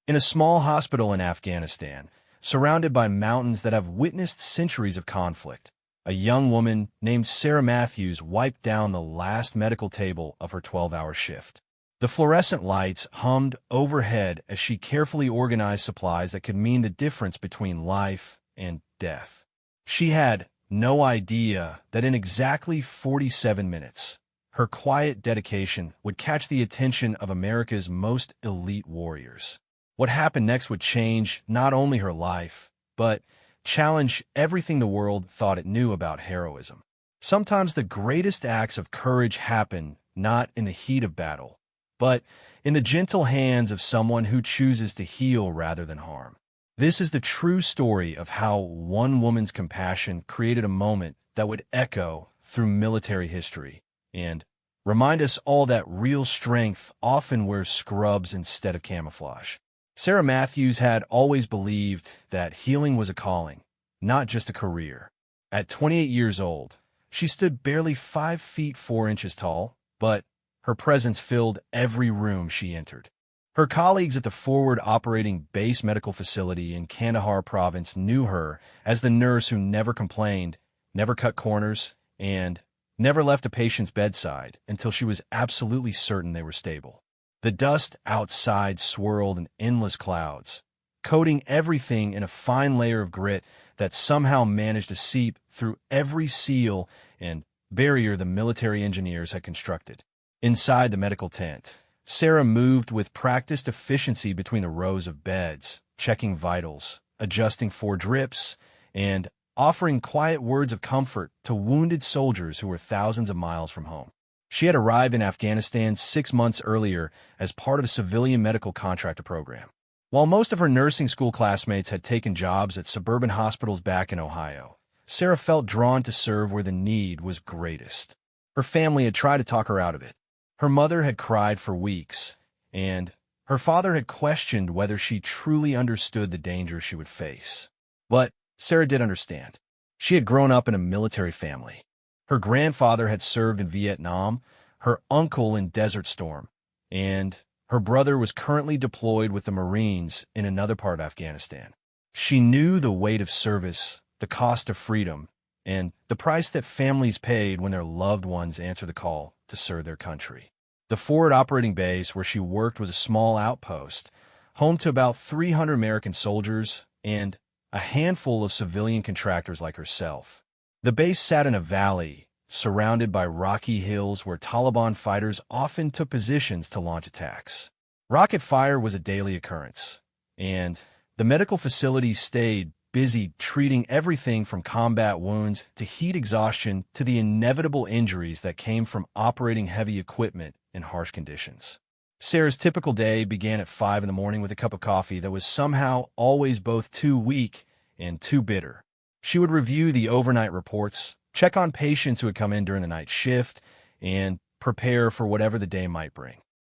In a small hospital in Afghanistan, surrounded by mountains that have witnessed centuries of conflict, a young woman named Sarah Matthews wiped down the last medical table of her 12-hour shift. The fluorescent lights hummed overhead as she carefully organized supplies that could mean the difference between life and death. She had no idea that in exactly 47 minutes, her quiet dedication would catch the attention of America's most elite warriors. What happened next would change not only her life, but challenge everything the world thought it knew about heroism. Sometimes the greatest acts of courage happen not in the heat of battle, but in the gentle hands of someone who chooses to heal rather than harm. This is the true story of how one woman's compassion created a moment that would echo through military history and remind us all that real strength often wears scrubs instead of camouflage. Sarah Matthews had always believed that healing was a calling, not just a career. At 28 years old, she stood barely 5 feet 4 inches tall, but her presence filled every room she entered. Her colleagues at the Forward Operating Base Medical Facility in Kandahar Province knew her as the nurse who never complained, never cut corners, and never left a patient's bedside until she was absolutely certain they were stable. The dust outside swirled in endless clouds, coating everything in a fine layer of grit that somehow managed to seep through every seal and barrier the military engineers had constructed. Inside the medical tent, Sarah moved with practiced efficiency between the rows of beds, checking vitals, adjusting for drips, and offering quiet words of comfort to wounded soldiers who were thousands of miles from home. She had arrived in Afghanistan 6 months earlier as part of a civilian medical contractor program. While most of her nursing school classmates had taken jobs at suburban hospitals back in Ohio, Sarah felt drawn to serve where the need was greatest. Her family had tried to talk her out of it. Her mother had cried for weeks, and her father had questioned whether she truly understood the danger she would face. But Sarah did understand. She had grown up in a military family. Her grandfather had served in Vietnam, her uncle in Desert Storm, and her brother was currently deployed with the Marines in another part of Afghanistan. She knew the weight of service, the cost of freedom, and the price that families paid when their loved ones answered the call to serve their country. The forward operating base where she worked was a small outpost, home to about 300 American soldiers and a handful of civilian contractors like herself. The base sat in a valley, surrounded by rocky hills where Taliban fighters often took positions to launch attacks. Rocket fire was a daily occurrence, and the medical facility stayed busy treating everything from combat wounds to heat exhaustion to the inevitable injuries that came from operating heavy equipment in harsh conditions. Sarah's typical day began at 5 in the morning with a cup of coffee that was somehow always both too weak and too bitter. She would review the overnight reports, check on patients who had come in during the night shift, and prepare for whatever the day might bring.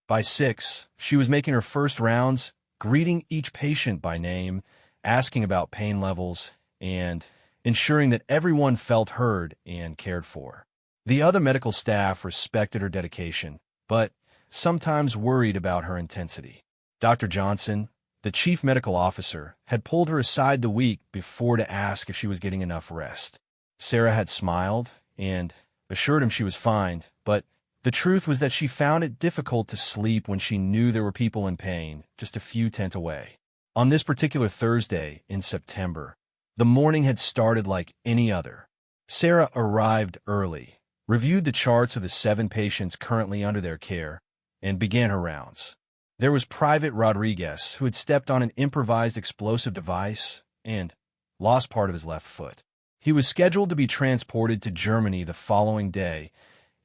By 6, she was making her first rounds, greeting each patient by name, asking about pain levels, and ensuring that everyone felt heard and cared for. The other medical staff respected her dedication, but sometimes worried about her intensity. Dr. Johnson, the chief medical officer, had pulled her aside the week before to ask if she was getting enough rest. Sarah had smiled and assured him she was fine, but the truth was that she found it difficult to sleep when she knew there were people in pain just a few tents away. On this particular Thursday in September, the morning had started like any other. Sarah arrived early, reviewed the charts of the 7 patients currently under their care, and began her rounds. There was Private Rodriguez, who had stepped on an improvised explosive device and lost part of his left foot. He was scheduled to be transported to Germany the following day,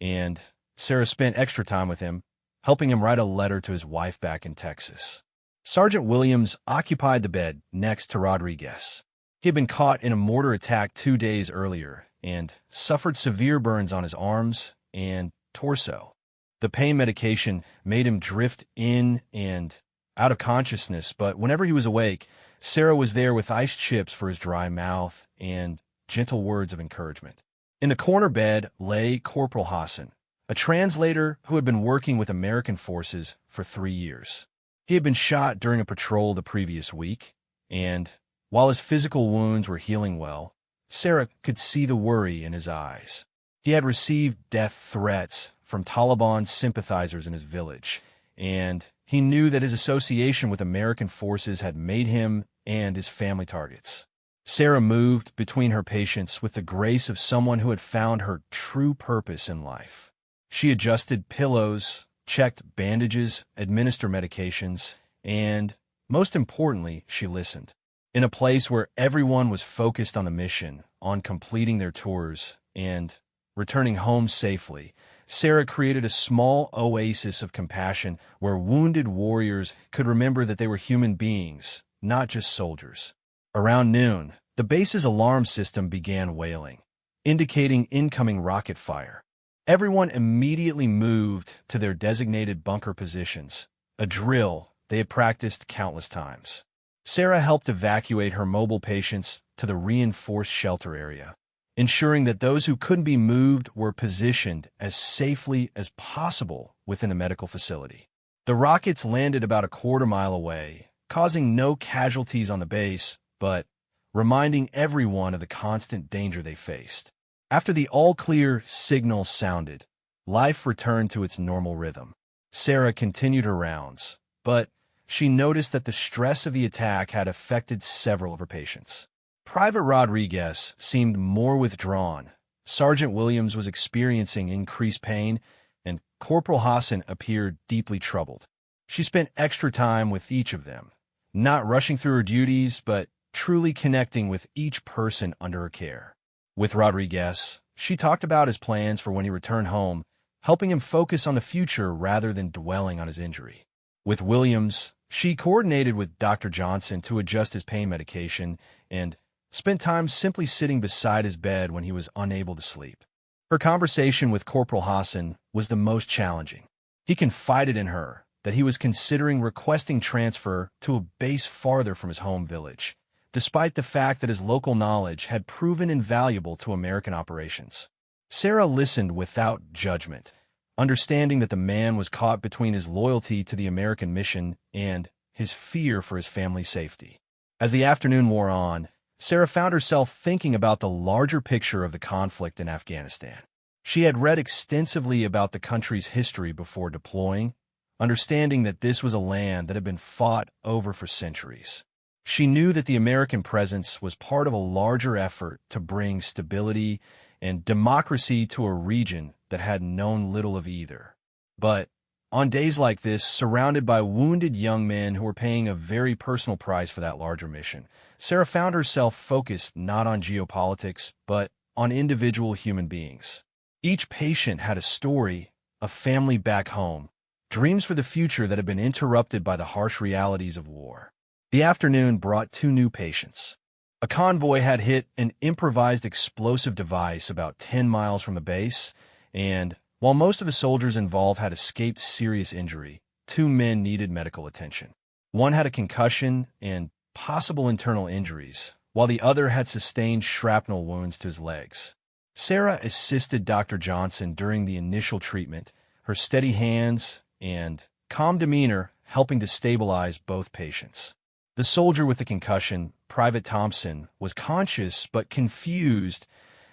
and Sarah spent extra time with him, helping him write a letter to his wife back in Texas. Sergeant Williams occupied the bed next to Rodriguez. He had been caught in a mortar attack 2 days earlier and suffered severe burns on his arms and torso. The pain medication made him drift in and out of consciousness, but whenever he was awake, Sarah was there with iced chips for his dry mouth and gentle words of encouragement. In the corner bed lay Corporal Hassan, a translator who had been working with American forces for 3 years. He had been shot during a patrol the previous week, and while his physical wounds were healing well, Sarah could see the worry in his eyes. He had received death threats from Taliban sympathizers in his village, and he knew that his association with American forces had made him and his family targets. Sarah moved between her patients with the grace of someone who had found her true purpose in life. She adjusted pillows, checked bandages, administered medications, and, most importantly, she listened. In a place where everyone was focused on the mission, on completing their tours, and returning home safely, Sarah created a small oasis of compassion where wounded warriors could remember that they were human beings, not just soldiers. Around noon, the base's alarm system began wailing, indicating incoming rocket fire. Everyone immediately moved to their designated bunker positions, a drill they had practiced countless times. Sarah helped evacuate her mobile patients to the reinforced shelter area, ensuring that those who couldn't be moved were positioned as safely as possible within the medical facility. The rockets landed about a quarter-mile away, causing no casualties on the base, but reminding everyone of the constant danger they faced. After the all-clear signal sounded, life returned to its normal rhythm. Sarah continued her rounds, but she noticed that the stress of the attack had affected several of her patients. Private Rodriguez seemed more withdrawn. Sergeant Williams was experiencing increased pain, and Corporal Hassan appeared deeply troubled. She spent extra time with each of them, not rushing through her duties, but truly connecting with each person under her care. With Rodriguez, she talked about his plans for when he returned home, helping him focus on the future rather than dwelling on his injury. With Williams, she coordinated with Dr. Johnson to adjust his pain medication and spent time simply sitting beside his bed when he was unable to sleep. Her conversation with Corporal Hassan was the most challenging. He confided in her that he was considering requesting transfer to a base farther from his home village, despite the fact that his local knowledge had proven invaluable to American operations. Sarah listened without judgment, understanding that the man was caught between his loyalty to the American mission and his fear for his family's safety. As the afternoon wore on, Sarah found herself thinking about the larger picture of the conflict in Afghanistan. She had read extensively about the country's history before deploying, understanding that this was a land that had been fought over for centuries. She knew that the American presence was part of a larger effort to bring stability and democracy to a region that had known little of either. But on days like this, surrounded by wounded young men who were paying a very personal price for that larger mission, Sarah found herself focused not on geopolitics, but on individual human beings. Each patient had a story, a family back home, dreams for the future that had been interrupted by the harsh realities of war. The afternoon brought 2 new patients. A convoy had hit an improvised explosive device about 10 miles from the base, and while most of the soldiers involved had escaped serious injury, 2 men needed medical attention. One had a concussion and possible internal injuries, while the other had sustained shrapnel wounds to his legs. Sarah assisted Dr. Johnson during the initial treatment, her steady hands and calm demeanor helping to stabilize both patients. The soldier with the concussion, Private Thompson, was conscious but confused,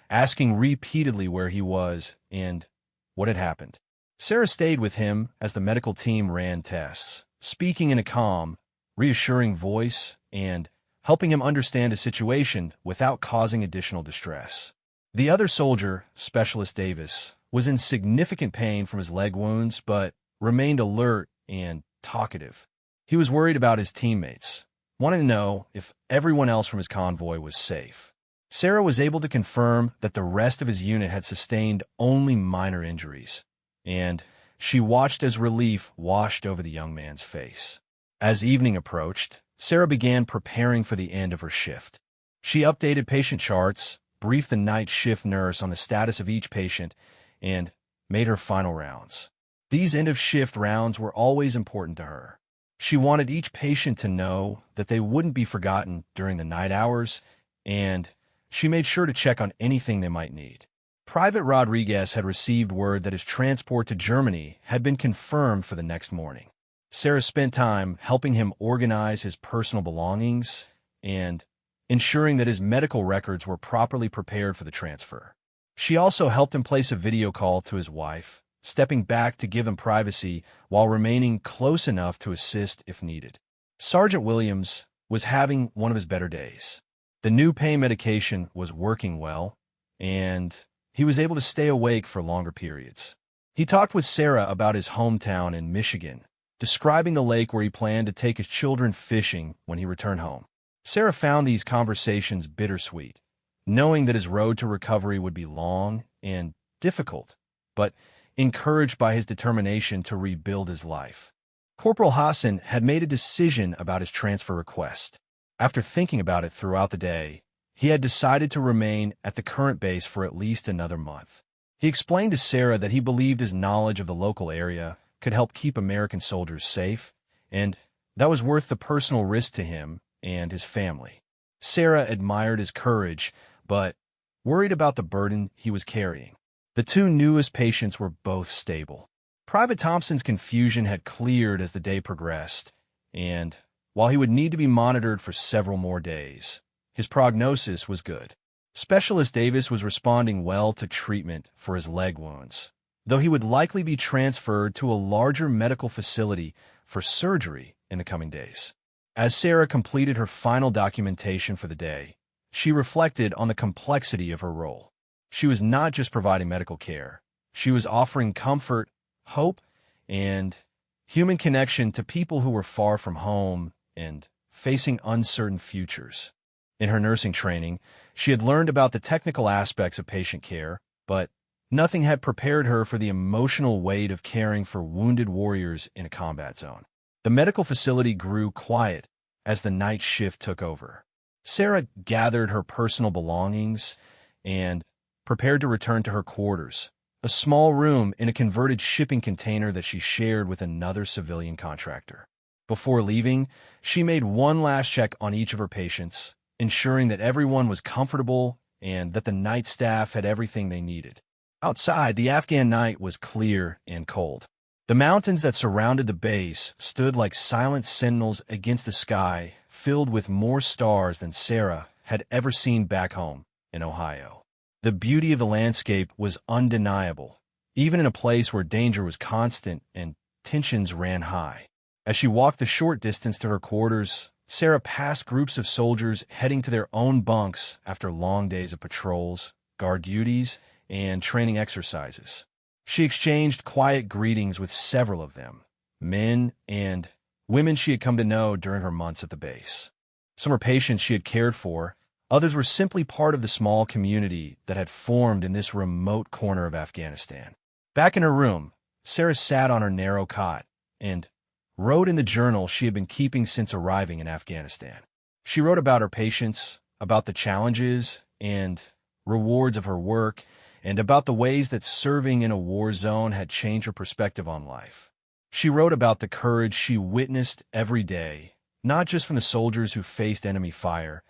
asking repeatedly where he was and what had happened. Sarah stayed with him as the medical team ran tests, speaking in a calm, reassuring voice and helping him understand his situation without causing additional distress. The other soldier, Specialist Davis, was in significant pain from his leg wounds but remained alert and talkative. He was worried about his teammates, wanting to know if everyone else from his convoy was safe. Sarah was able to confirm that the rest of his unit had sustained only minor injuries, and she watched as relief washed over the young man's face. As evening approached, Sarah began preparing for the end of her shift. She updated patient charts, briefed the night shift nurse on the status of each patient, and made her final rounds. These end-of-shift rounds were always important to her. She wanted each patient to know that they wouldn't be forgotten during the night hours, and she made sure to check on anything they might need. Private Rodriguez had received word that his transport to Germany had been confirmed for the next morning. Sarah spent time helping him organize his personal belongings and ensuring that his medical records were properly prepared for the transfer. She also helped him place a video call to his wife, stepping back to give him privacy while remaining close enough to assist if needed. Sergeant Williams was having one of his better days. The new pain medication was working well, and he was able to stay awake for longer periods. He talked with Sarah about his hometown in Michigan, describing the lake where he planned to take his children fishing when he returned home. Sarah found these conversations bittersweet, knowing that his road to recovery would be long and difficult, but encouraged by his determination to rebuild his life. Corporal Hassan had made a decision about his transfer request. After thinking about it throughout the day, he had decided to remain at the current base for at least another month. He explained to Sarah that he believed his knowledge of the local area could help keep American soldiers safe, and that was worth the personal risk to him and his family. Sarah admired his courage, but worried about the burden he was carrying. The two newest patients were both stable. Private Thompson's confusion had cleared as the day progressed, and while he would need to be monitored for several more days, his prognosis was good. Specialist Davis was responding well to treatment for his leg wounds, though he would likely be transferred to a larger medical facility for surgery in the coming days. As Sarah completed her final documentation for the day, she reflected on the complexity of her role. She was not just providing medical care. She was offering comfort, hope, and human connection to people who were far from home and facing uncertain futures. In her nursing training, she had learned about the technical aspects of patient care, but nothing had prepared her for the emotional weight of caring for wounded warriors in a combat zone. The medical facility grew quiet as the night shift took over. Sarah gathered her personal belongings and prepared to return to her quarters, a small room in a converted shipping container that she shared with another civilian contractor. Before leaving, she made one last check on each of her patients, ensuring that everyone was comfortable and that the night staff had everything they needed. Outside, the Afghan night was clear and cold. The mountains that surrounded the base stood like silent sentinels against the sky, filled with more stars than Sarah had ever seen back home in Ohio. The beauty of the landscape was undeniable, even in a place where danger was constant and tensions ran high. As she walked the short distance to her quarters, Sarah passed groups of soldiers heading to their own bunks after long days of patrols, guard duties, and training exercises. She exchanged quiet greetings with several of them, men and women she had come to know during her months at the base. Some were patients she had cared for, others were simply part of the small community that had formed in this remote corner of Afghanistan. Back in her room, Sarah sat on her narrow cot and wrote in the journal she had been keeping since arriving in Afghanistan. She wrote about her patients, about the challenges and rewards of her work, and about the ways that serving in a war zone had changed her perspective on life. She wrote about the courage she witnessed every day, not just from the soldiers who faced enemy fire,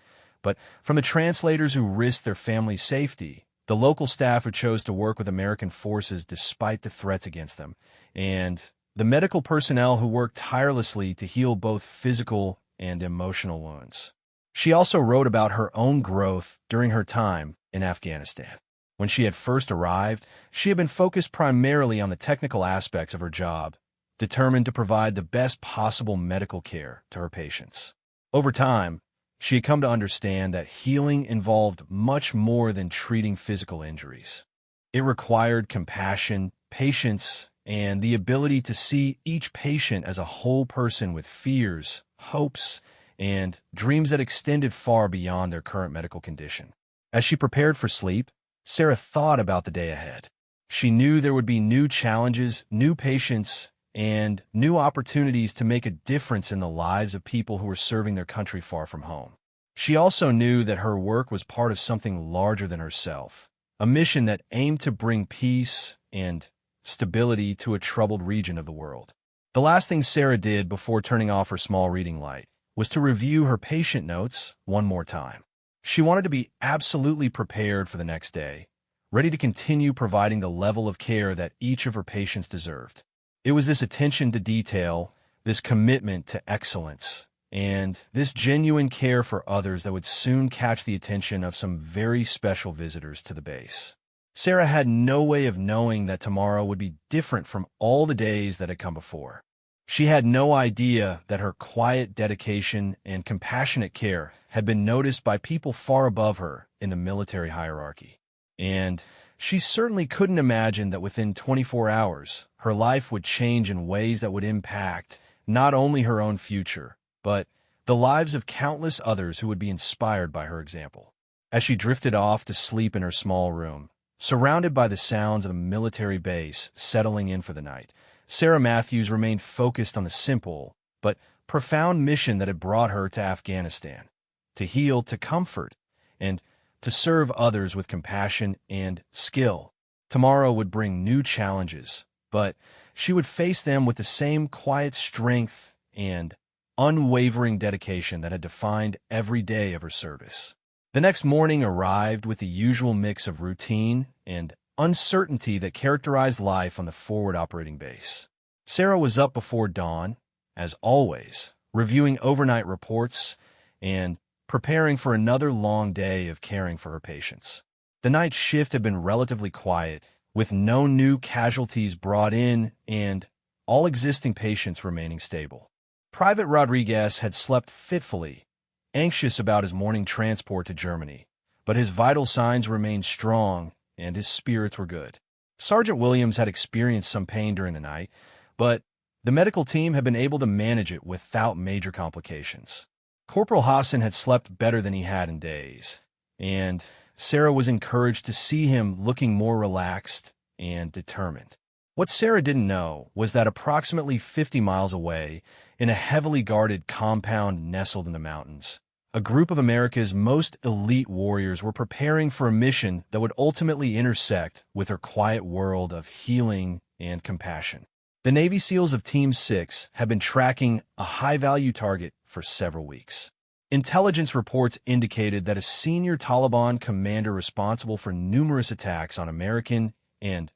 but from the translators who risked their family's safety, the local staff who chose to work with American forces despite the threats against them, and the medical personnel who worked tirelessly to heal both physical and emotional wounds. She also wrote about her own growth during her time in Afghanistan. When she had first arrived, she had been focused primarily on the technical aspects of her job, determined to provide the best possible medical care to her patients. Over time, she had come to understand that healing involved much more than treating physical injuries. It required compassion, patience, and the ability to see each patient as a whole person with fears, hopes, and dreams that extended far beyond their current medical condition. As she prepared for sleep, Sarah thought about the day ahead. She knew there would be new challenges, new patients, and new opportunities to make a difference in the lives of people who were serving their country far from home. She also knew that her work was part of something larger than herself, a mission that aimed to bring peace and stability to a troubled region of the world. The last thing Sarah did before turning off her small reading light was to review her patient notes one more time. She wanted to be absolutely prepared for the next day, ready to continue providing the level of care that each of her patients deserved. It was this attention to detail, this commitment to excellence, and this genuine care for others that would soon catch the attention of some very special visitors to the base. Sarah had no way of knowing that tomorrow would be different from all the days that had come before. She had no idea that her quiet dedication and compassionate care had been noticed by people far above her in the military hierarchy. And she certainly couldn't imagine that within 24 hours, her life would change in ways that would impact not only her own future, but the lives of countless others who would be inspired by her example. As she drifted off to sleep in her small room, surrounded by the sounds of a military base settling in for the night, Sarah Matthews remained focused on the simple but profound mission that had brought her to Afghanistan: to heal, to comfort, and to serve others with compassion and skill. Tomorrow would bring new challenges, but she would face them with the same quiet strength and unwavering dedication that had defined every day of her service. The next morning arrived with the usual mix of routine and uncertainty that characterized life on the forward operating base. Sarah was up before dawn, as always, reviewing overnight reports and preparing for another long day of caring for her patients. The night shift had been relatively quiet, with no new casualties brought in and all existing patients remaining stable. Private Rodriguez had slept fitfully, anxious about his morning transport to Germany, but his vital signs remained strong and his spirits were good. Sergeant Williams had experienced some pain during the night, but the medical team had been able to manage it without major complications. Corporal Hassan had slept better than he had in days, and Sarah was encouraged to see him looking more relaxed and determined. What Sarah didn't know was that approximately 50 miles away, in a heavily guarded compound nestled in the mountains, a group of America's most elite warriors were preparing for a mission that would ultimately intersect with her quiet world of healing and compassion. The Navy SEALs of Team 6 had been tracking a high-value target for several weeks. Intelligence reports indicated that a senior Taliban commander responsible for numerous attacks on American and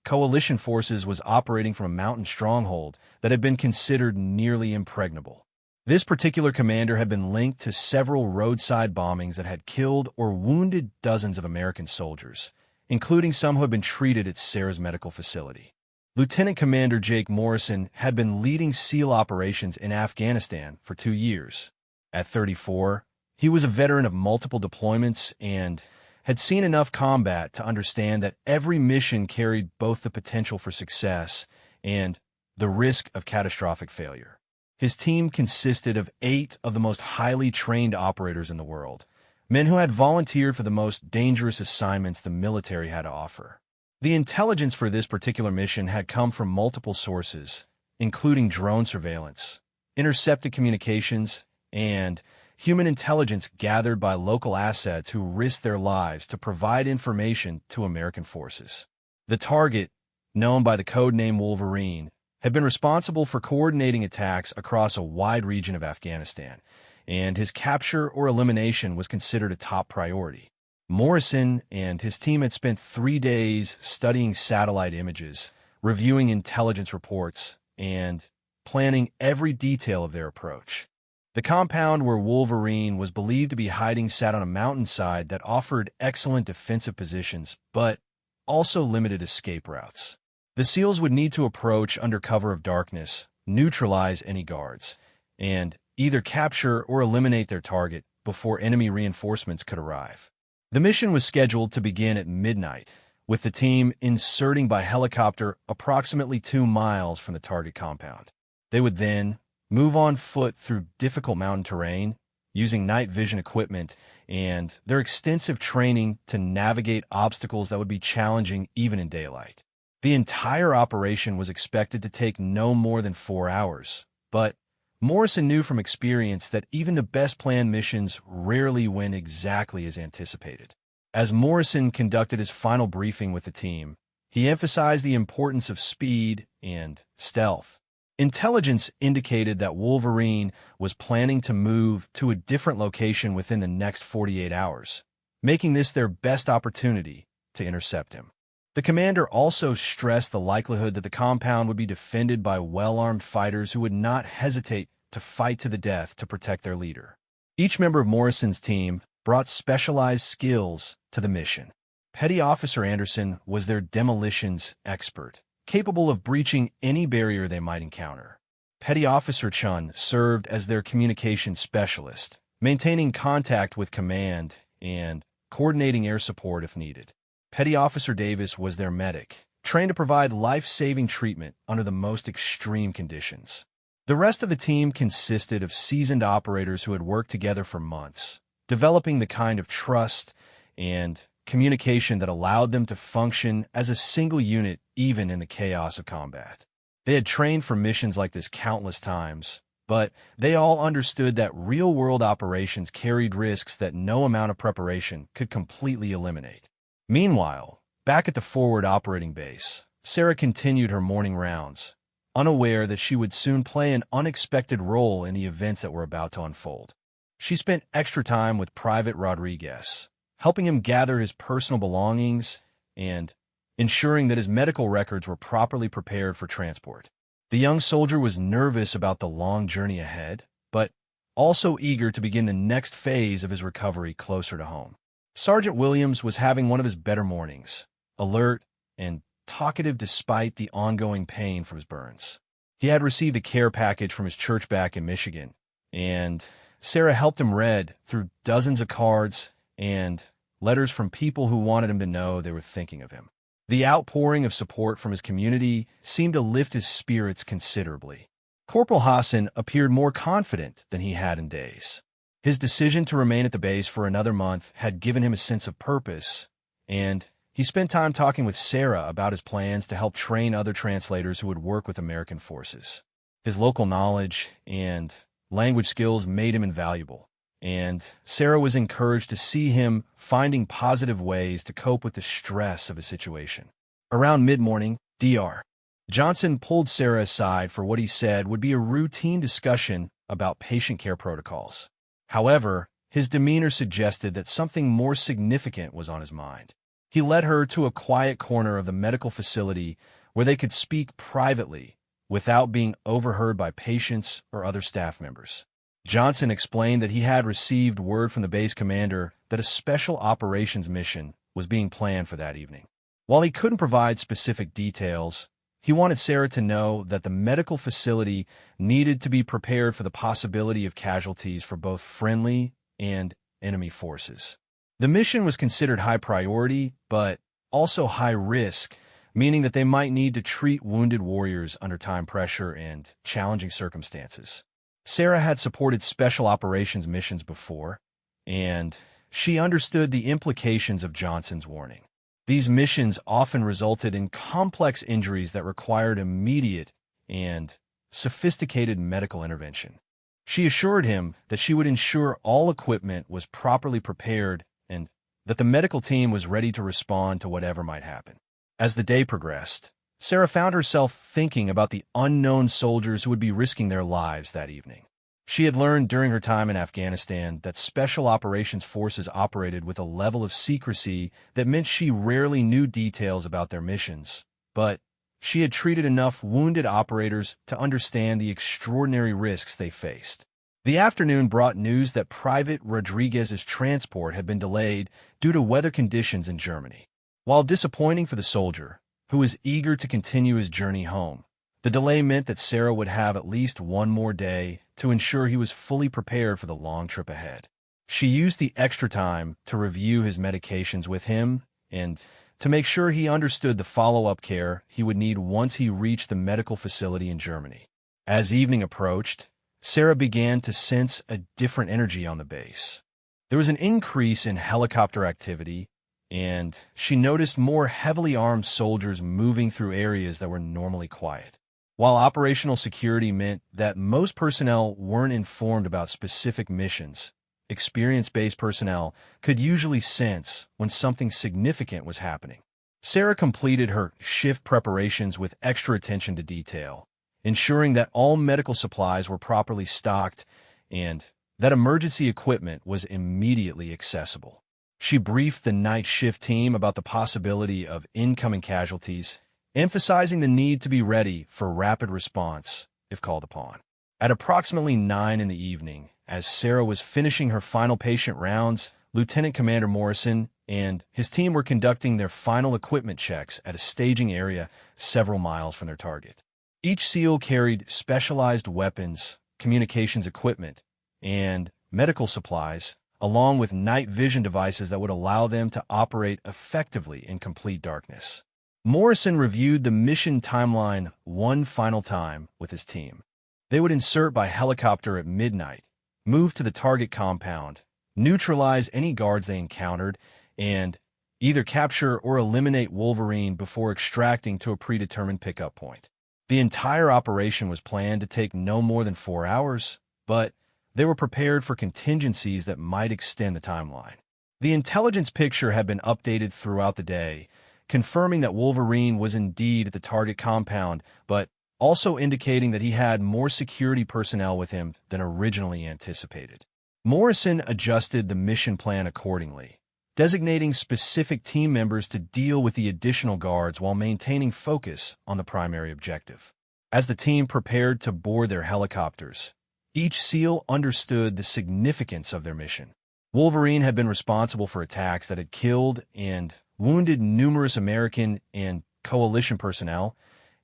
coalition forces was operating from a mountain stronghold that had been considered nearly impregnable. This particular commander had been linked to several roadside bombings that had killed or wounded dozens of American soldiers, including some who had been treated at Sarah's medical facility. Lieutenant Commander Jake Morrison had been leading SEAL operations in Afghanistan for 2 years. At 34, he was a veteran of multiple deployments and had seen enough combat to understand that every mission carried both the potential for success and the risk of catastrophic failure. His team consisted of 8 of the most highly trained operators in the world, men who had volunteered for the most dangerous assignments the military had to offer. The intelligence for this particular mission had come from multiple sources, including drone surveillance, intercepted communications, and human intelligence gathered by local assets who risked their lives to provide information to American forces. The target, known by the code name Wolverine, had been responsible for coordinating attacks across a wide region of Afghanistan, and his capture or elimination was considered a top priority. Morrison and his team had spent 3 days studying satellite images, reviewing intelligence reports, and planning every detail of their approach. The compound where Wolverine was believed to be hiding sat on a mountainside that offered excellent defensive positions, but also limited escape routes. The SEALs would need to approach under cover of darkness, neutralize any guards, and either capture or eliminate their target before enemy reinforcements could arrive. The mission was scheduled to begin at midnight, with the team inserting by helicopter approximately 2 miles from the target compound. They would then move on foot through difficult mountain terrain, using night vision equipment and their extensive training to navigate obstacles that would be challenging even in daylight. The entire operation was expected to take no more than 4 hours, but Morrison knew from experience that even the best planned missions rarely went exactly as anticipated. As Morrison conducted his final briefing with the team, he emphasized the importance of speed and stealth. Intelligence indicated that Wolverine was planning to move to a different location within the next 48 hours, making this their best opportunity to intercept him. The commander also stressed the likelihood that the compound would be defended by well-armed fighters who would not hesitate to fight to the death to protect their leader. Each member of Morrison's team brought specialized skills to the mission. Petty Officer Anderson was their demolitions expert, capable of breaching any barrier they might encounter. Petty Officer Chun served as their communications specialist, maintaining contact with command and coordinating air support if needed. Petty Officer Davis was their medic, trained to provide life-saving treatment under the most extreme conditions. The rest of the team consisted of seasoned operators who had worked together for months, developing the kind of trust and communication that allowed them to function as a single unit even in the chaos of combat. They had trained for missions like this countless times, but they all understood that real-world operations carried risks that no amount of preparation could completely eliminate. Meanwhile, back at the forward operating base, Sarah continued her morning rounds, unaware that she would soon play an unexpected role in the events that were about to unfold. She spent extra time with Private Rodriguez, helping him gather his personal belongings and ensuring that his medical records were properly prepared for transport. The young soldier was nervous about the long journey ahead, but also eager to begin the next phase of his recovery closer to home. Sergeant Williams was having one of his better mornings, alert and talkative despite the ongoing pain from his burns. He had received a care package from his church back in Michigan, and Sarah helped him read through dozens of cards and letters from people who wanted him to know they were thinking of him. The outpouring of support from his community seemed to lift his spirits considerably. Corporal Hassan appeared more confident than he had in days. His decision to remain at the base for another month had given him a sense of purpose, and he spent time talking with Sarah about his plans to help train other translators who would work with American forces. His local knowledge and language skills made him invaluable, and Sarah was encouraged to see him finding positive ways to cope with the stress of his situation. Around mid-morning, Dr. Johnson pulled Sarah aside for what he said would be a routine discussion about patient care protocols. However, his demeanor suggested that something more significant was on his mind. He led her to a quiet corner of the medical facility where they could speak privately without being overheard by patients or other staff members. Johnson explained that he had received word from the base commander that a special operations mission was being planned for that evening. While he couldn't provide specific details, he wanted Sarah to know that the medical facility needed to be prepared for the possibility of casualties for both friendly and enemy forces. The mission was considered high priority, but also high risk, meaning that they might need to treat wounded warriors under time pressure and challenging circumstances. Sarah had supported special operations missions before, and she understood the implications of Johnson's warning. These missions often resulted in complex injuries that required immediate and sophisticated medical intervention. She assured him that she would ensure all equipment was properly prepared and that the medical team was ready to respond to whatever might happen. As the day progressed, Sarah found herself thinking about the unknown soldiers who would be risking their lives that evening. She had learned during her time in Afghanistan that special operations forces operated with a level of secrecy that meant she rarely knew details about their missions, but she had treated enough wounded operators to understand the extraordinary risks they faced. The afternoon brought news that Private Rodriguez's transport had been delayed due to weather conditions in Germany. While disappointing for the soldier, who was eager to continue his journey home, the delay meant that Sarah would have at least one more day to ensure he was fully prepared for the long trip ahead. She used the extra time to review his medications with him and to make sure he understood the follow-up care he would need once he reached the medical facility in Germany. As evening approached, Sarah began to sense a different energy on the base. There was an increase in helicopter activity, and she noticed more heavily armed soldiers moving through areas that were normally quiet. While operational security meant that most personnel weren't informed about specific missions, experienced-based personnel could usually sense when something significant was happening. Sarah completed her shift preparations with extra attention to detail, ensuring that all medical supplies were properly stocked and that emergency equipment was immediately accessible. She briefed the night shift team about the possibility of incoming casualties, emphasizing the need to be ready for rapid response if called upon. At approximately 9 in the evening, as Sarah was finishing her final patient rounds, Lieutenant Commander Morrison and his team were conducting their final equipment checks at a staging area several miles from their target. Each SEAL carried specialized weapons, communications equipment, and medical supplies, along with night vision devices that would allow them to operate effectively in complete darkness. Morrison reviewed the mission timeline one final time with his team. They would insert by helicopter at midnight, move to the target compound, neutralize any guards they encountered, and either capture or eliminate Wolverine before extracting to a predetermined pickup point. The entire operation was planned to take no more than 4 hours, but they were prepared for contingencies that might extend the timeline. The intelligence picture had been updated throughout the day, confirming that Wolverine was indeed at the target compound, but also indicating that he had more security personnel with him than originally anticipated. Morrison adjusted the mission plan accordingly, designating specific team members to deal with the additional guards while maintaining focus on the primary objective. As the team prepared to board their helicopters, each SEAL understood the significance of their mission. Wolverine had been responsible for attacks that had killed and wounded numerous American and coalition personnel,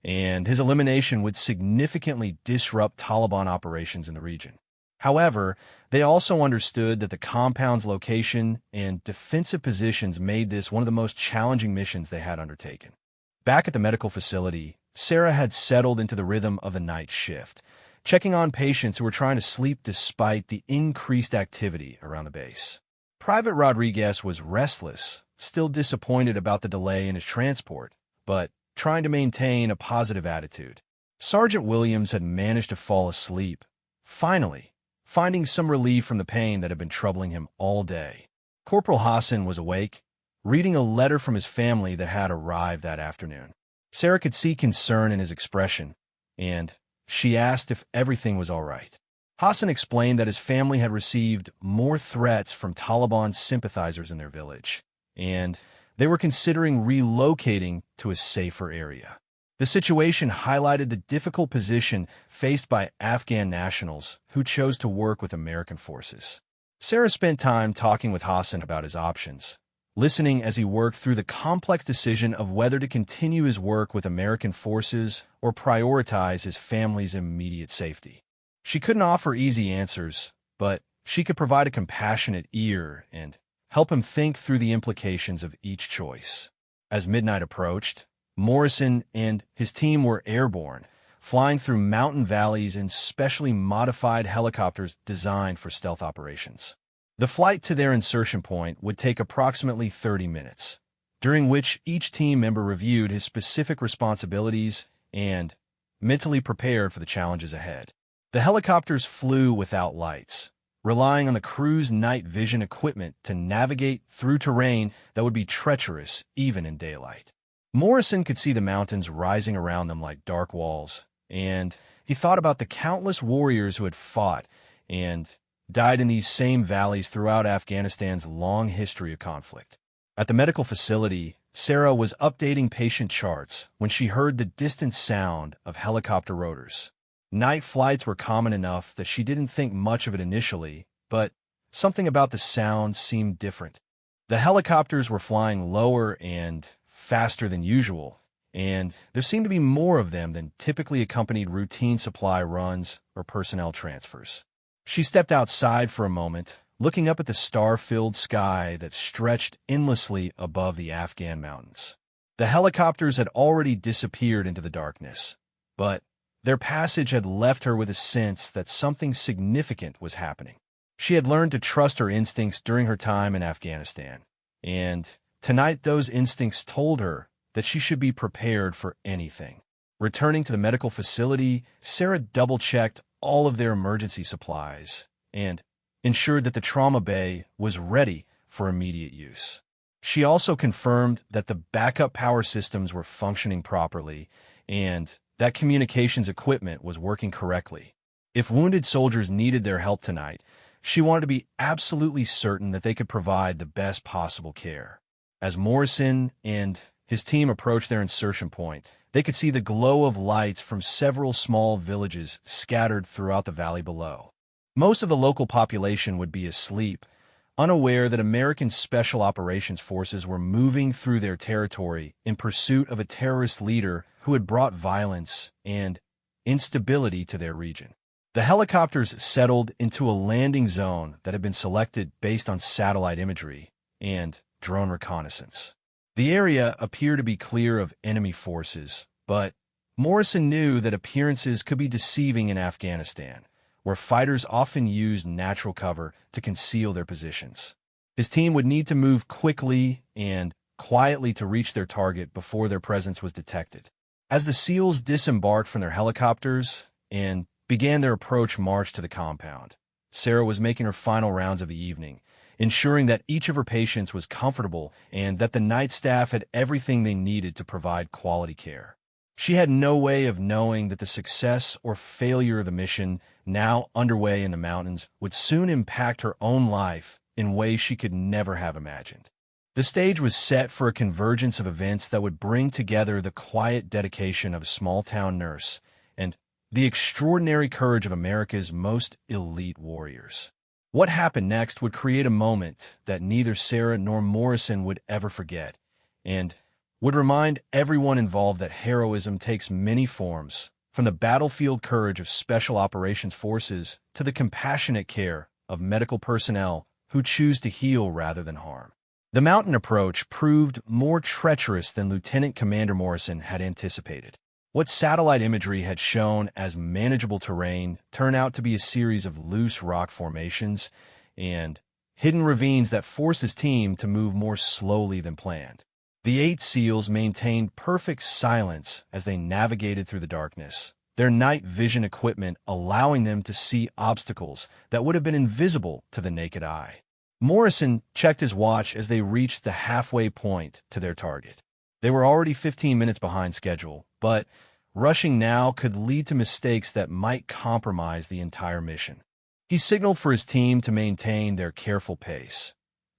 and his elimination would significantly disrupt Taliban operations in the region. However, they also understood that the compound's location and defensive positions made this one of the most challenging missions they had undertaken. Back at the medical facility, Sarah had settled into the rhythm of the night shift, checking on patients who were trying to sleep despite the increased activity around the base. Private Rodriguez was restless, still disappointed about the delay in his transport, but trying to maintain a positive attitude. Sergeant Williams had managed to fall asleep, finally, finding some relief from the pain that had been troubling him all day. Corporal Hassan was awake, reading a letter from his family that had arrived that afternoon. Sarah could see concern in his expression, and she asked if everything was all right. Hassan explained that his family had received more threats from Taliban sympathizers in their village, and they were considering relocating to a safer area. The situation highlighted the difficult position faced by Afghan nationals who chose to work with American forces. Sarah spent time talking with Hassan about his options, listening as he worked through the complex decision of whether to continue his work with American forces or prioritize his family's immediate safety. She couldn't offer easy answers, but she could provide a compassionate ear and help him think through the implications of each choice. As midnight approached, Morrison and his team were airborne, flying through mountain valleys in specially modified helicopters designed for stealth operations. The flight to their insertion point would take approximately 30 minutes, during which each team member reviewed his specific responsibilities and mentally prepared for the challenges ahead. The helicopters flew without lights, relying on the crew's night vision equipment to navigate through terrain that would be treacherous even in daylight. Morrison could see the mountains rising around them like dark walls, and he thought about the countless warriors who had fought and died in these same valleys throughout Afghanistan's long history of conflict. At the medical facility, Sarah was updating patient charts when she heard the distant sound of helicopter rotors. Night flights were common enough that she didn't think much of it initially, but something about the sound seemed different. The helicopters were flying lower and faster than usual, and there seemed to be more of them than typically accompanied routine supply runs or personnel transfers. She stepped outside for a moment, looking up at the star-filled sky that stretched endlessly above the Afghan mountains. The helicopters had already disappeared into the darkness, but their passage had left her with a sense that something significant was happening. She had learned to trust her instincts during her time in Afghanistan, and tonight those instincts told her that she should be prepared for anything. Returning to the medical facility, Sarah double-checked all of their emergency supplies and ensured that the trauma bay was ready for immediate use. She also confirmed that the backup power systems were functioning properly and that communications equipment was working correctly. If wounded soldiers needed their help tonight, She wanted to be absolutely certain that they could provide the best possible care. As Morrison and his team approached their insertion point, they could see the glow of lights from several small villages scattered throughout the valley below. Most of the local population would be asleep, unaware that American Special Operations Forces were moving through their territory in pursuit of a terrorist leader who had brought violence and instability to their region. The helicopters settled into a landing zone that had been selected based on satellite imagery and drone reconnaissance. The area appeared to be clear of enemy forces, but Morrison knew that appearances could be deceiving in Afghanistan, where fighters often used natural cover to conceal their positions. His team would need to move quickly and quietly to reach their target before their presence was detected. As the SEALs disembarked from their helicopters and began their approach march to the compound, Sarah was making her final rounds of the evening, ensuring that each of her patients was comfortable and that the night staff had everything they needed to provide quality care. She had no way of knowing that the success or failure of the mission, now underway in the mountains, would soon impact her own life in ways she could never have imagined. The stage was set for a convergence of events that would bring together the quiet dedication of a small-town nurse and the extraordinary courage of America's most elite warriors. What happened next would create a moment that neither Sarah nor Morrison would ever forget, and would remind everyone involved that heroism takes many forms, from the battlefield courage of Special Operations Forces to the compassionate care of medical personnel who choose to heal rather than harm. The mountain approach proved more treacherous than Lieutenant Commander Morrison had anticipated. What satellite imagery had shown as manageable terrain turned out to be a series of loose rock formations and hidden ravines that forced his team to move more slowly than planned. The 8 SEALs maintained perfect silence as they navigated through the darkness, their night vision equipment allowing them to see obstacles that would have been invisible to the naked eye. Morrison checked his watch as they reached the halfway point to their target. They were already 15 minutes behind schedule, but rushing now could lead to mistakes that might compromise the entire mission. He signaled for his team to maintain their careful pace,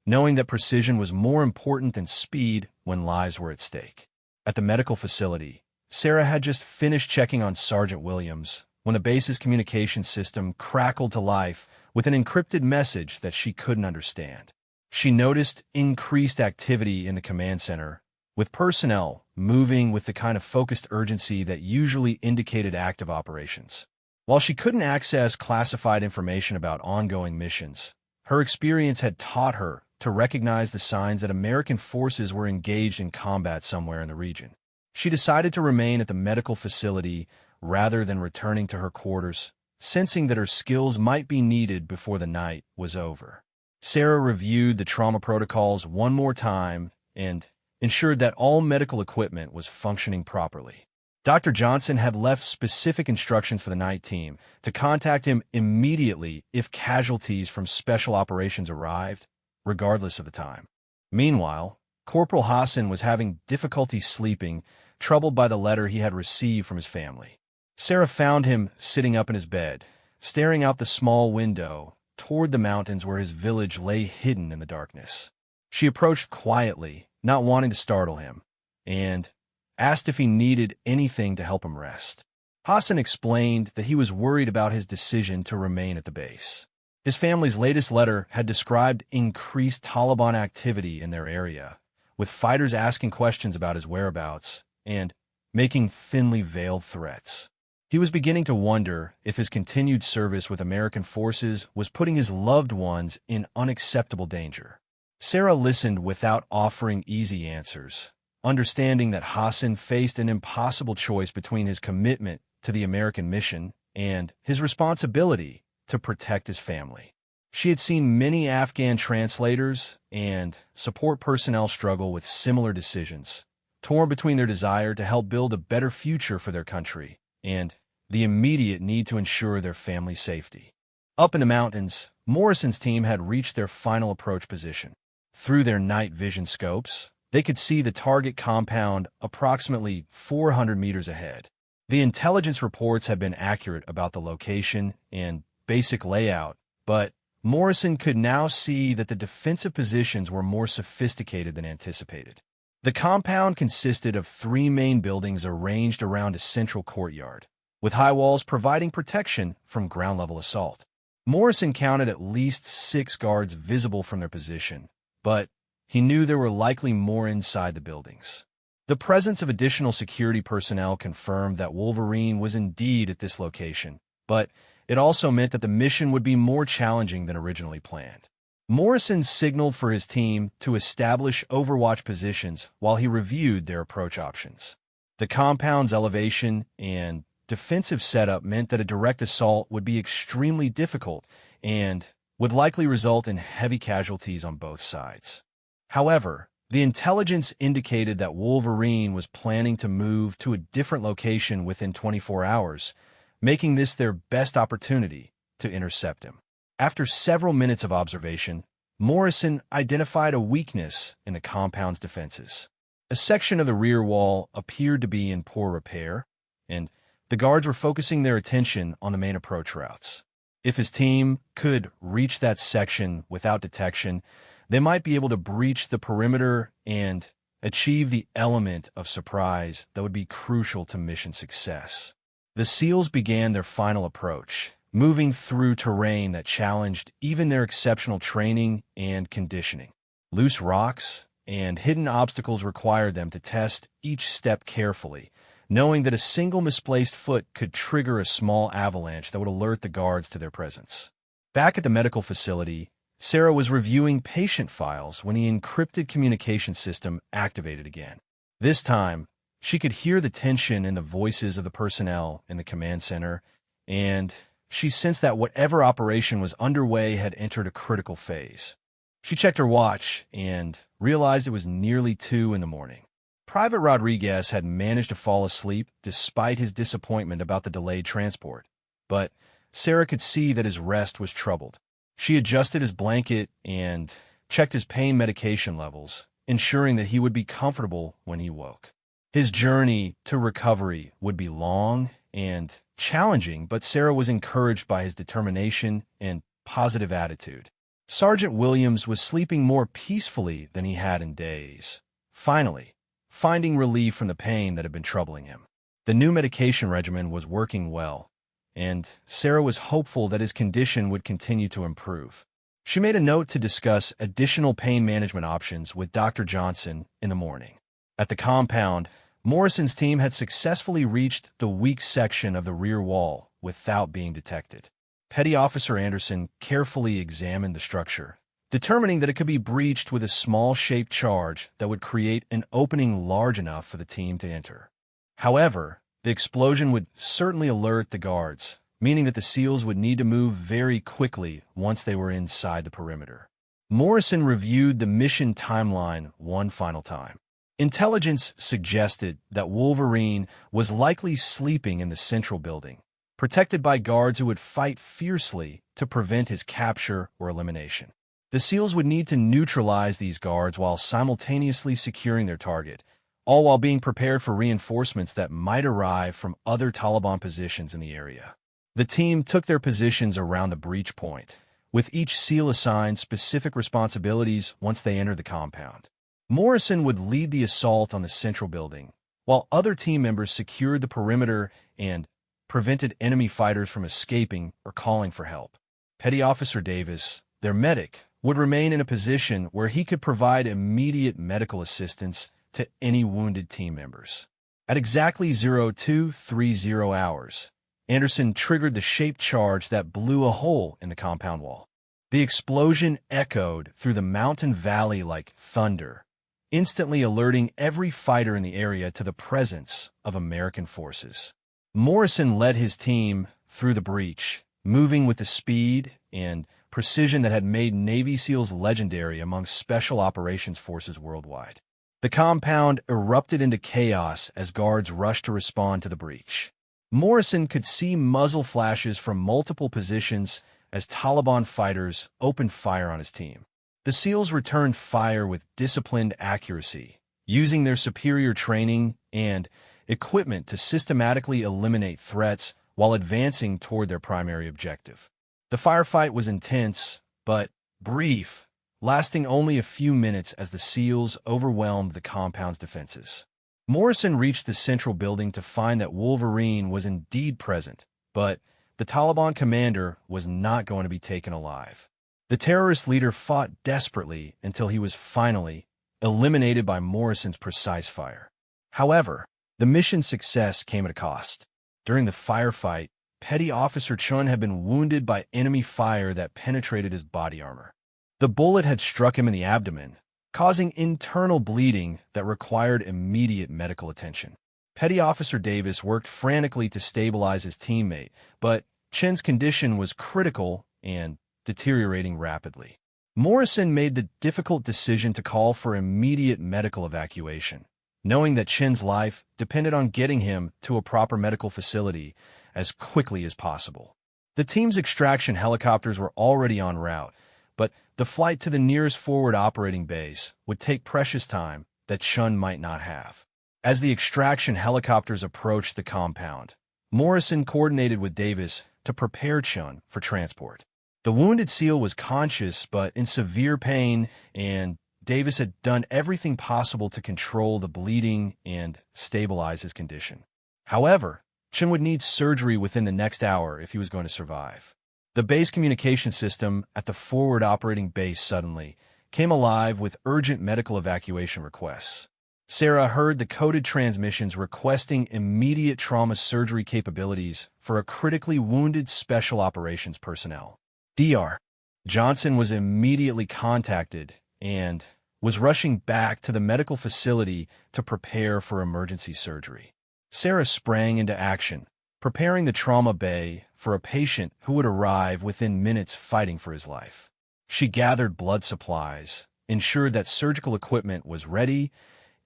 knowing that precision was more important than speed when lives were at stake. At the medical facility, Sarah had just finished checking on Sergeant Williams when the base's communication system crackled to life with an encrypted message that she couldn't understand. She noticed increased activity in the command center, with personnel moving with the kind of focused urgency that usually indicated active operations. While she couldn't access classified information about ongoing missions, her experience had taught her to recognize the signs that American forces were engaged in combat somewhere in the region. She decided to remain at the medical facility rather than returning to her quarters, sensing that her skills might be needed before the night was over. Sarah reviewed the trauma protocols one more time and ensured that all medical equipment was functioning properly. Dr. Johnson had left specific instructions for the night team to contact him immediately if casualties from special operations arrived, regardless of the time. Meanwhile, Corporal Hassan was having difficulty sleeping, troubled by the letter he had received from his family. Sarah found him sitting up in his bed, staring out the small window toward the mountains where his village lay hidden in the darkness. She approached quietly, not wanting to startle him, and asked if he needed anything to help him rest. Hassan explained that he was worried about his decision to remain at the base. His family's latest letter had described increased Taliban activity in their area, with fighters asking questions about his whereabouts and making thinly veiled threats. He was beginning to wonder if his continued service with American forces was putting his loved ones in unacceptable danger. Sarah listened without offering easy answers, understanding that Hassan faced an impossible choice between his commitment to the American mission and his responsibility to protect his family. She had seen many Afghan translators and support personnel struggle with similar decisions, torn between their desire to help build a better future for their country and the immediate need to ensure their family's safety. Up in the mountains, Morrison's team had reached their final approach position. Through their night vision scopes, they could see the target compound approximately 400 meters ahead. The intelligence reports had been accurate about the location and basic layout, but Morrison could now see that the defensive positions were more sophisticated than anticipated. The compound consisted of three main buildings arranged around a central courtyard, with high walls providing protection from ground-level assault. Morrison counted at least 6 guards visible from their position, but he knew there were likely more inside the buildings. The presence of additional security personnel confirmed that Wolverine was indeed at this location, but it also meant that the mission would be more challenging than originally planned. Morrison signaled for his team to establish overwatch positions while he reviewed their approach options. The compound's elevation and defensive setup meant that a direct assault would be extremely difficult and would likely result in heavy casualties on both sides. However, the intelligence indicated that Wolverine was planning to move to a different location within 24 hours, making this their best opportunity to intercept him. After several minutes of observation, Morrison identified a weakness in the compound's defenses. A section of the rear wall appeared to be in poor repair, and the guards were focusing their attention on the main approach routes. If his team could reach that section without detection, they might be able to breach the perimeter and achieve the element of surprise that would be crucial to mission success. The SEALs began their final approach, moving through terrain that challenged even their exceptional training and conditioning. Loose rocks and hidden obstacles required them to test each step carefully, knowing that a single misplaced foot could trigger a small avalanche that would alert the guards to their presence. Back at the medical facility, Sarah was reviewing patient files when the encrypted communication system activated again. This time, she could hear the tension in the voices of the personnel in the command center, and she sensed that whatever operation was underway had entered a critical phase. She checked her watch and realized it was nearly 2 in the morning. Private Rodriguez had managed to fall asleep despite his disappointment about the delayed transport, but Sarah could see that his rest was troubled. She adjusted his blanket and checked his pain medication levels, ensuring that he would be comfortable when he woke. His journey to recovery would be long and challenging, but Sarah was encouraged by his determination and positive attitude. Sergeant Williams was sleeping more peacefully than he had in days, finally finding relief from the pain that had been troubling him. The new medication regimen was working well, and Sarah was hopeful that his condition would continue to improve. She made a note to discuss additional pain management options with Dr. Johnson in the morning. At the compound, Morrison's team had successfully reached the weak section of the rear wall without being detected. Petty Officer Anderson carefully examined the structure, determining that it could be breached with a small-shaped charge that would create an opening large enough for the team to enter. However, the explosion would certainly alert the guards, meaning that the SEALs would need to move very quickly once they were inside the perimeter. Morrison reviewed the mission timeline one final time. Intelligence suggested that Wolverine was likely sleeping in the central building, protected by guards who would fight fiercely to prevent his capture or elimination. The SEALs would need to neutralize these guards while simultaneously securing their target, all while being prepared for reinforcements that might arrive from other Taliban positions in the area. The team took their positions around the breach point, with each SEAL assigned specific responsibilities once they entered the compound. Morrison would lead the assault on the central building, while other team members secured the perimeter and prevented enemy fighters from escaping or calling for help. Petty Officer Davis, their medic, would remain in a position where he could provide immediate medical assistance to any wounded team members. At exactly 0230 hours, Anderson triggered the shaped charge that blew a hole in the compound wall. The explosion echoed through the mountain valley like thunder, instantly alerting every fighter in the area to the presence of American forces. Morrison led his team through the breach, moving with the speed and precision that had made Navy SEALs legendary among Special Operations Forces worldwide. The compound erupted into chaos as guards rushed to respond to the breach. Morrison could see muzzle flashes from multiple positions as Taliban fighters opened fire on his team. The SEALs returned fire with disciplined accuracy, using their superior training and equipment to systematically eliminate threats while advancing toward their primary objective. The firefight was intense, but brief, lasting only a few minutes as the SEALs overwhelmed the compound's defenses. Morrison reached the central building to find that Wolverine was indeed present, but the Taliban commander was not going to be taken alive. The terrorist leader fought desperately until he was finally eliminated by Morrison's precise fire. However, the mission's success came at a cost. During the firefight, Petty Officer Chun had been wounded by enemy fire that penetrated his body armor. The bullet had struck him in the abdomen, causing internal bleeding that required immediate medical attention. Petty Officer Davis worked frantically to stabilize his teammate, but Chen's condition was critical and deteriorating rapidly. Morrison made the difficult decision to call for immediate medical evacuation, knowing that Chen's life depended on getting him to a proper medical facility as quickly as possible. The team's extraction helicopters were already en route, but the flight to the nearest forward operating base would take precious time that Chun might not have. As the extraction helicopters approached the compound, Morrison coordinated with Davis to prepare Chun for transport. The wounded SEAL was conscious but in severe pain, and Davis had done everything possible to control the bleeding and stabilize his condition. However, Chun would need surgery within the next hour if he was going to survive. The base communication system at the forward operating base suddenly came alive with urgent medical evacuation requests. Sarah heard the coded transmissions requesting immediate trauma surgery capabilities for a critically wounded special operations personnel. Dr. Johnson was immediately contacted and was rushing back to the medical facility to prepare for emergency surgery. Sarah sprang into action, preparing the trauma bay for a patient who would arrive within minutes fighting for his life. She gathered blood supplies, ensured that surgical equipment was ready,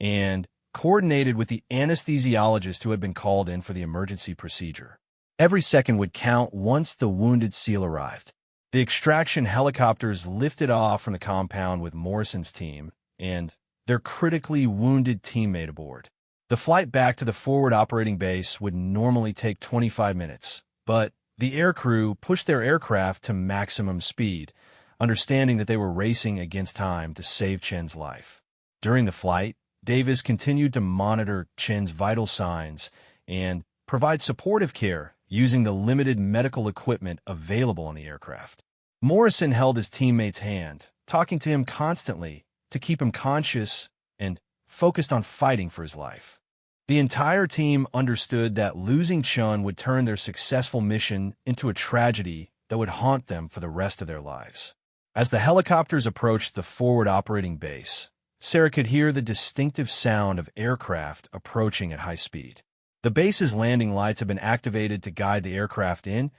and coordinated with the anesthesiologist who had been called in for the emergency procedure. Every second would count once the wounded SEAL arrived. The extraction helicopters lifted off from the compound with Morrison's team and their critically wounded teammate aboard. The flight back to the forward operating base would normally take 25 minutes, but the aircrew pushed their aircraft to maximum speed, understanding that they were racing against time to save Chen's life. During the flight, Davis continued to monitor Chen's vital signs and provide supportive care using the limited medical equipment available on the aircraft. Morrison held his teammate's hand, talking to him constantly to keep him conscious and focused on fighting for his life. The entire team understood that losing Chun would turn their successful mission into a tragedy that would haunt them for the rest of their lives. As the helicopters approached the forward operating base, Sarah could hear the distinctive sound of aircraft approaching at high speed. The base's landing lights had been activated to guide the aircraft in,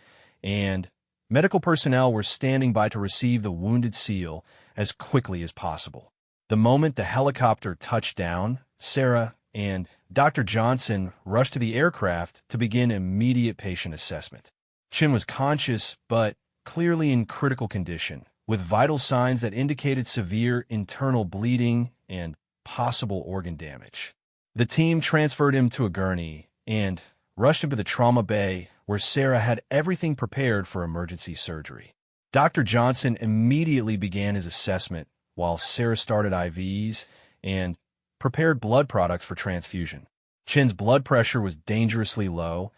and medical personnel were standing by to receive the wounded SEAL as quickly as possible. The moment the helicopter touched down, Sarah and Dr. Johnson rushed to the aircraft to begin immediate patient assessment. Chin was conscious but clearly in critical condition, with vital signs that indicated severe internal bleeding and possible organ damage. The team transferred him to a gurney and rushed him to the trauma bay, where Sarah had everything prepared for emergency surgery. Dr. Johnson immediately began his assessment while Sarah started IVs and prepared blood products for transfusion. Chin's blood pressure was dangerously low,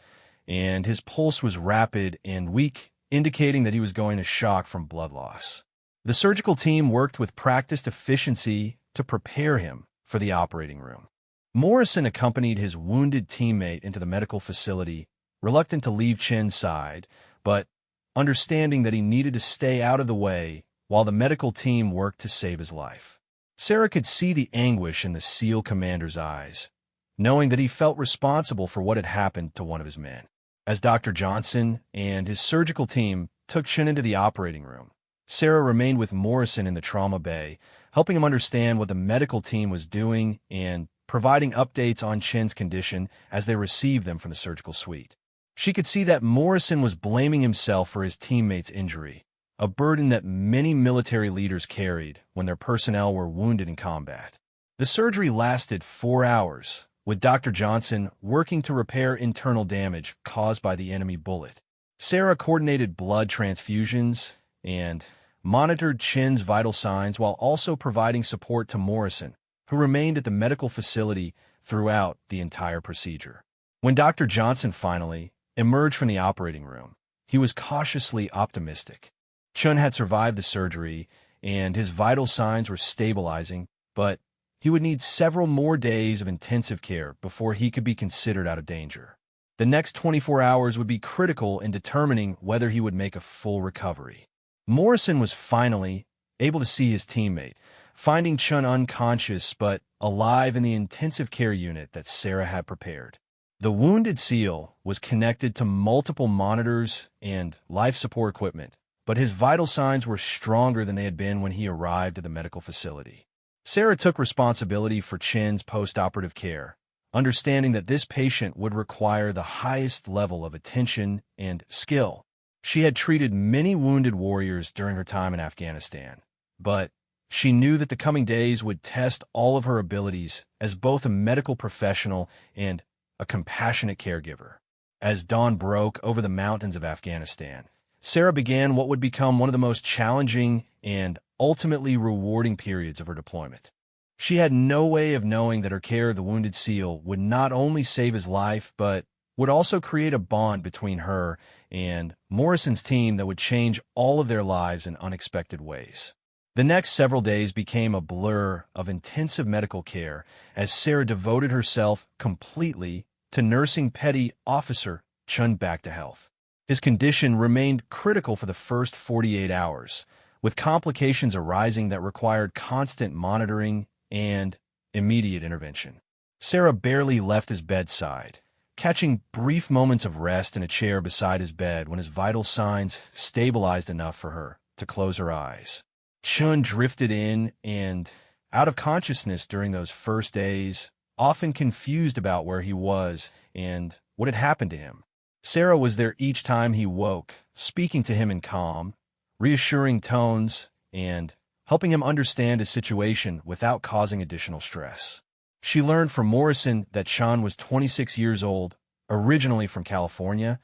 and his pulse was rapid and weak, indicating that he was going to shock from blood loss. The surgical team worked with practiced efficiency to prepare him for the operating room. Morrison accompanied his wounded teammate into the medical facility, reluctant to leave Chin's side, but understanding that he needed to stay out of the way while the medical team worked to save his life. Sarah could see the anguish in the SEAL commander's eyes, knowing that he felt responsible for what had happened to one of his men. As Dr. Johnson and his surgical team took Chin into the operating room, Sarah remained with Morrison in the trauma bay, helping him understand what the medical team was doing and providing updates on Chin's condition as they received them from the surgical suite. She could see that Morrison was blaming himself for his teammate's injury, a burden that many military leaders carried when their personnel were wounded in combat. The surgery lasted 4 hours, with Dr. Johnson working to repair internal damage caused by the enemy bullet. Sarah coordinated blood transfusions, and monitored Chin's vital signs while also providing support to Morrison, who remained at the medical facility throughout the entire procedure. When Dr. Johnson finally emerged from the operating room, he was cautiously optimistic. Chun had survived the surgery, and his vital signs were stabilizing, but he would need several more days of intensive care before he could be considered out of danger. The next 24 hours would be critical in determining whether he would make a full recovery. Morrison was finally able to see his teammate, finding Chun unconscious but alive in the intensive care unit that Sarah had prepared. The wounded SEAL was connected to multiple monitors and life support equipment, but his vital signs were stronger than they had been when he arrived at the medical facility. Sarah took responsibility for Chin's post-operative care, understanding that this patient would require the highest level of attention and skill. She had treated many wounded warriors during her time in Afghanistan, but she knew that the coming days would test all of her abilities as both a medical professional and a compassionate caregiver. As dawn broke over the mountains of Afghanistan, Sarah began what would become one of the most challenging and ultimately rewarding periods of her deployment. She had no way of knowing that her care of the wounded SEAL would not only save his life, but would also create a bond between her and Morrison's team that would change all of their lives in unexpected ways. The next several days became a blur of intensive medical care as Sarah devoted herself completely to nursing Petty Officer Chun back to health. His condition remained critical for the first 48 hours, with complications arising that required constant monitoring and immediate intervention. Sarah barely left his bedside, catching brief moments of rest in a chair beside his bed when his vital signs stabilized enough for her to close her eyes. Chun drifted in and out of consciousness during those first days, often confused about where he was and what had happened to him. Sarah was there each time he woke, speaking to him in calm, reassuring tones, and helping him understand his situation without causing additional stress. She learned from Morrison that Chun was 26 years old, originally from California,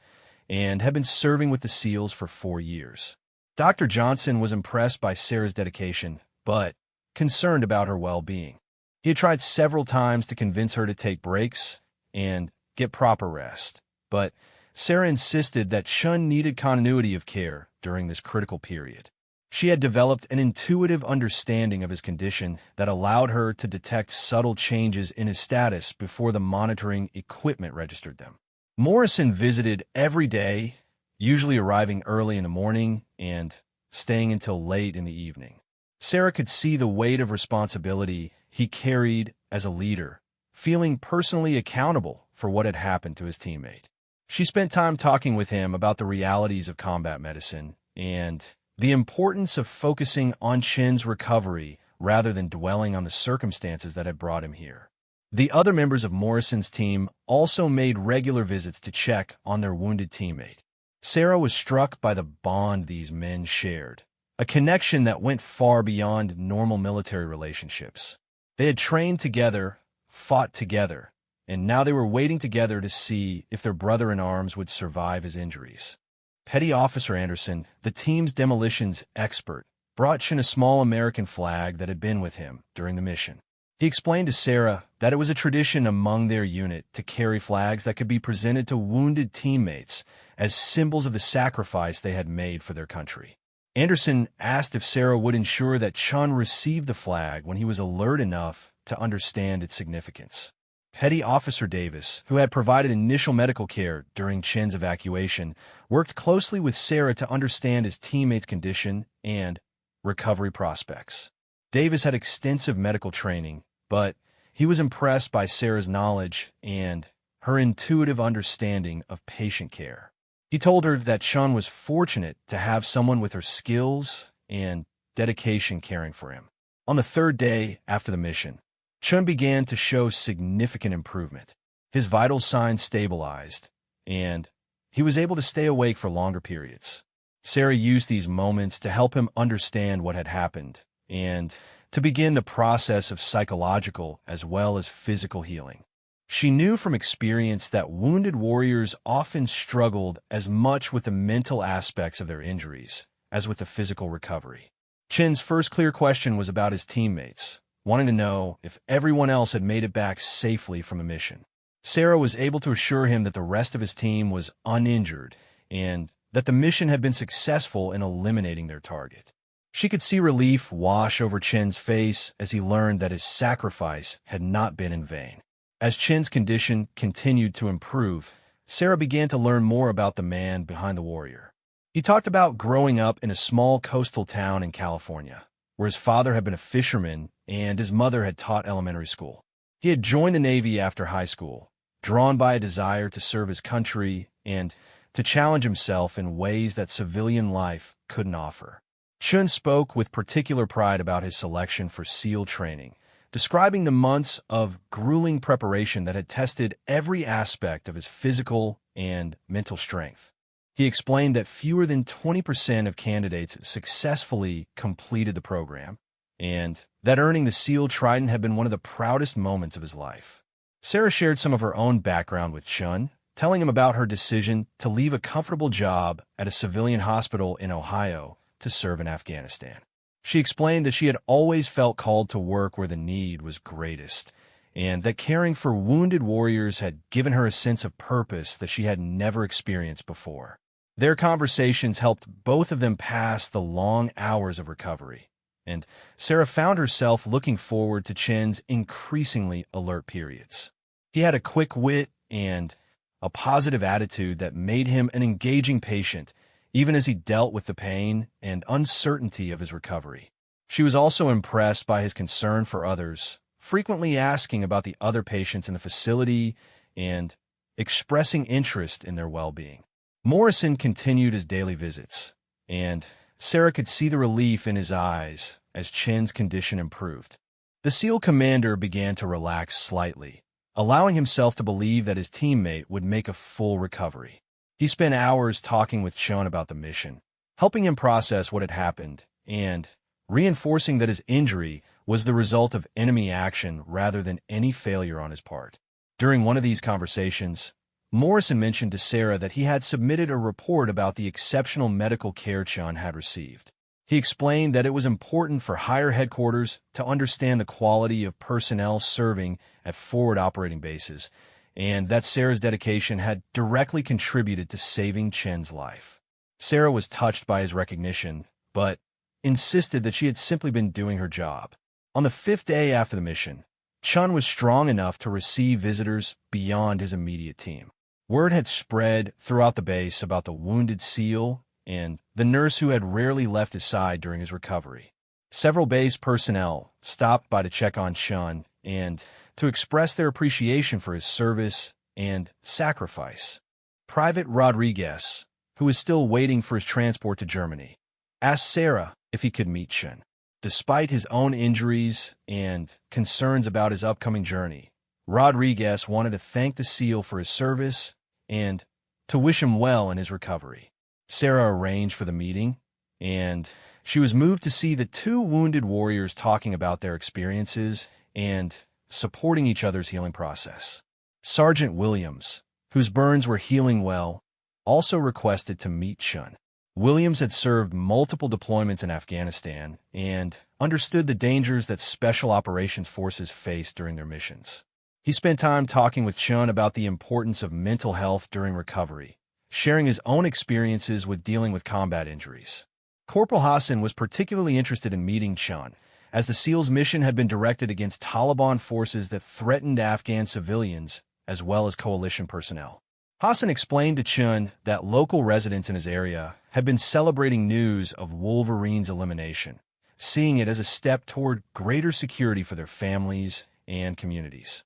and had been serving with the SEALs for 4 years. Dr. Johnson was impressed by Sarah's dedication, but concerned about her well-being. He had tried several times to convince her to take breaks and get proper rest, but Sarah insisted that Chun needed continuity of care during this critical period. She had developed an intuitive understanding of his condition that allowed her to detect subtle changes in his status before the monitoring equipment registered them. Morrison visited every day, usually arriving early in the morning and staying until late in the evening. Sarah could see the weight of responsibility he carried as a leader, feeling personally accountable for what had happened to his teammate. She spent time talking with him about the realities of combat medicine and the importance of focusing on Chin's recovery rather than dwelling on the circumstances that had brought him here. The other members of Morrison's team also made regular visits to check on their wounded teammate. Sarah was struck by the bond these men shared, a connection that went far beyond normal military relationships. They had trained together, fought together, and now they were waiting together to see if their brother-in-arms would survive his injuries. Petty Officer Anderson, the team's demolitions expert, brought Chin a small American flag that had been with him during the mission. He explained to Sarah that it was a tradition among their unit to carry flags that could be presented to wounded teammates as symbols of the sacrifice they had made for their country. Anderson asked if Sarah would ensure that Chun received the flag when he was alert enough to understand its significance. Petty Officer Davis, who had provided initial medical care during Chin's evacuation, worked closely with Sarah to understand his teammate's condition and recovery prospects. Davis had extensive medical training, but he was impressed by Sarah's knowledge and her intuitive understanding of patient care. He told her that Chun was fortunate to have someone with her skills and dedication caring for him. On the third day after the mission, Chun began to show significant improvement. His vital signs stabilized, and he was able to stay awake for longer periods. Sarah used these moments to help him understand what had happened and to begin the process of psychological as well as physical healing. She knew from experience that wounded warriors often struggled as much with the mental aspects of their injuries as with the physical recovery. Chin's first clear question was about his teammates, wanting to know if everyone else had made it back safely from the mission. Sarah was able to assure him that the rest of his team was uninjured and that the mission had been successful in eliminating their target. She could see relief wash over Chin's face as he learned that his sacrifice had not been in vain. As Chin's condition continued to improve, Sarah began to learn more about the man behind the warrior. He talked about growing up in a small coastal town in California, where his father had been a fisherman and his mother had taught elementary school. He had joined the Navy after high school, drawn by a desire to serve his country and to challenge himself in ways that civilian life couldn't offer. Chun spoke with particular pride about his selection for SEAL training, describing the months of grueling preparation that had tested every aspect of his physical and mental strength. He explained that fewer than 20% of candidates successfully completed the program, and that earning the SEAL Trident had been one of the proudest moments of his life. Sarah shared some of her own background with Chun, telling him about her decision to leave a comfortable job at a civilian hospital in Ohio to serve in Afghanistan. She explained that she had always felt called to work where the need was greatest, and that caring for wounded warriors had given her a sense of purpose that she had never experienced before. Their conversations helped both of them pass the long hours of recovery, and Sarah found herself looking forward to Chin's increasingly alert periods. He had a quick wit and a positive attitude that made him an engaging patient, even as he dealt with the pain and uncertainty of his recovery. She was also impressed by his concern for others, frequently asking about the other patients in the facility and expressing interest in their well-being. Morrison continued his daily visits, and Sarah could see the relief in his eyes as Chin's condition improved. The SEAL commander began to relax slightly, allowing himself to believe that his teammate would make a full recovery. He spent hours talking with Chun about the mission, helping him process what had happened and reinforcing that his injury was the result of enemy action rather than any failure on his part. During one of these conversations, Morrison mentioned to Sarah that he had submitted a report about the exceptional medical care Chun had received. He explained that it was important for higher headquarters to understand the quality of personnel serving at forward operating bases, and that Sarah's dedication had directly contributed to saving Chin's life. Sarah was touched by his recognition, but insisted that she had simply been doing her job. On the 5th day after the mission, Chun was strong enough to receive visitors beyond his immediate team. Word had spread throughout the base about the wounded SEAL and the nurse who had rarely left his side during his recovery. Several base personnel stopped by to check on Chun and to express their appreciation for his service and sacrifice. Private Rodriguez, who was still waiting for his transport to Germany, asked Sarah if he could meet Chun. Despite his own injuries and concerns about his upcoming journey, Rodriguez wanted to thank the SEAL for his service and to wish him well in his recovery. Sarah arranged for the meeting, and she was moved to see the two wounded warriors talking about their experiences and supporting each other's healing process. Sergeant Williams, whose burns were healing well, also requested to meet Chun. Williams had served multiple deployments in Afghanistan and understood the dangers that Special Operations Forces faced during their missions. He spent time talking with Chun about the importance of mental health during recovery, sharing his own experiences with dealing with combat injuries. Corporal Hassan was particularly interested in meeting Chun, as the SEAL's mission had been directed against Taliban forces that threatened Afghan civilians as well as coalition personnel. Hassan explained to Chun that local residents in his area had been celebrating news of Wolverine's elimination, seeing it as a step toward greater security for their families and communities.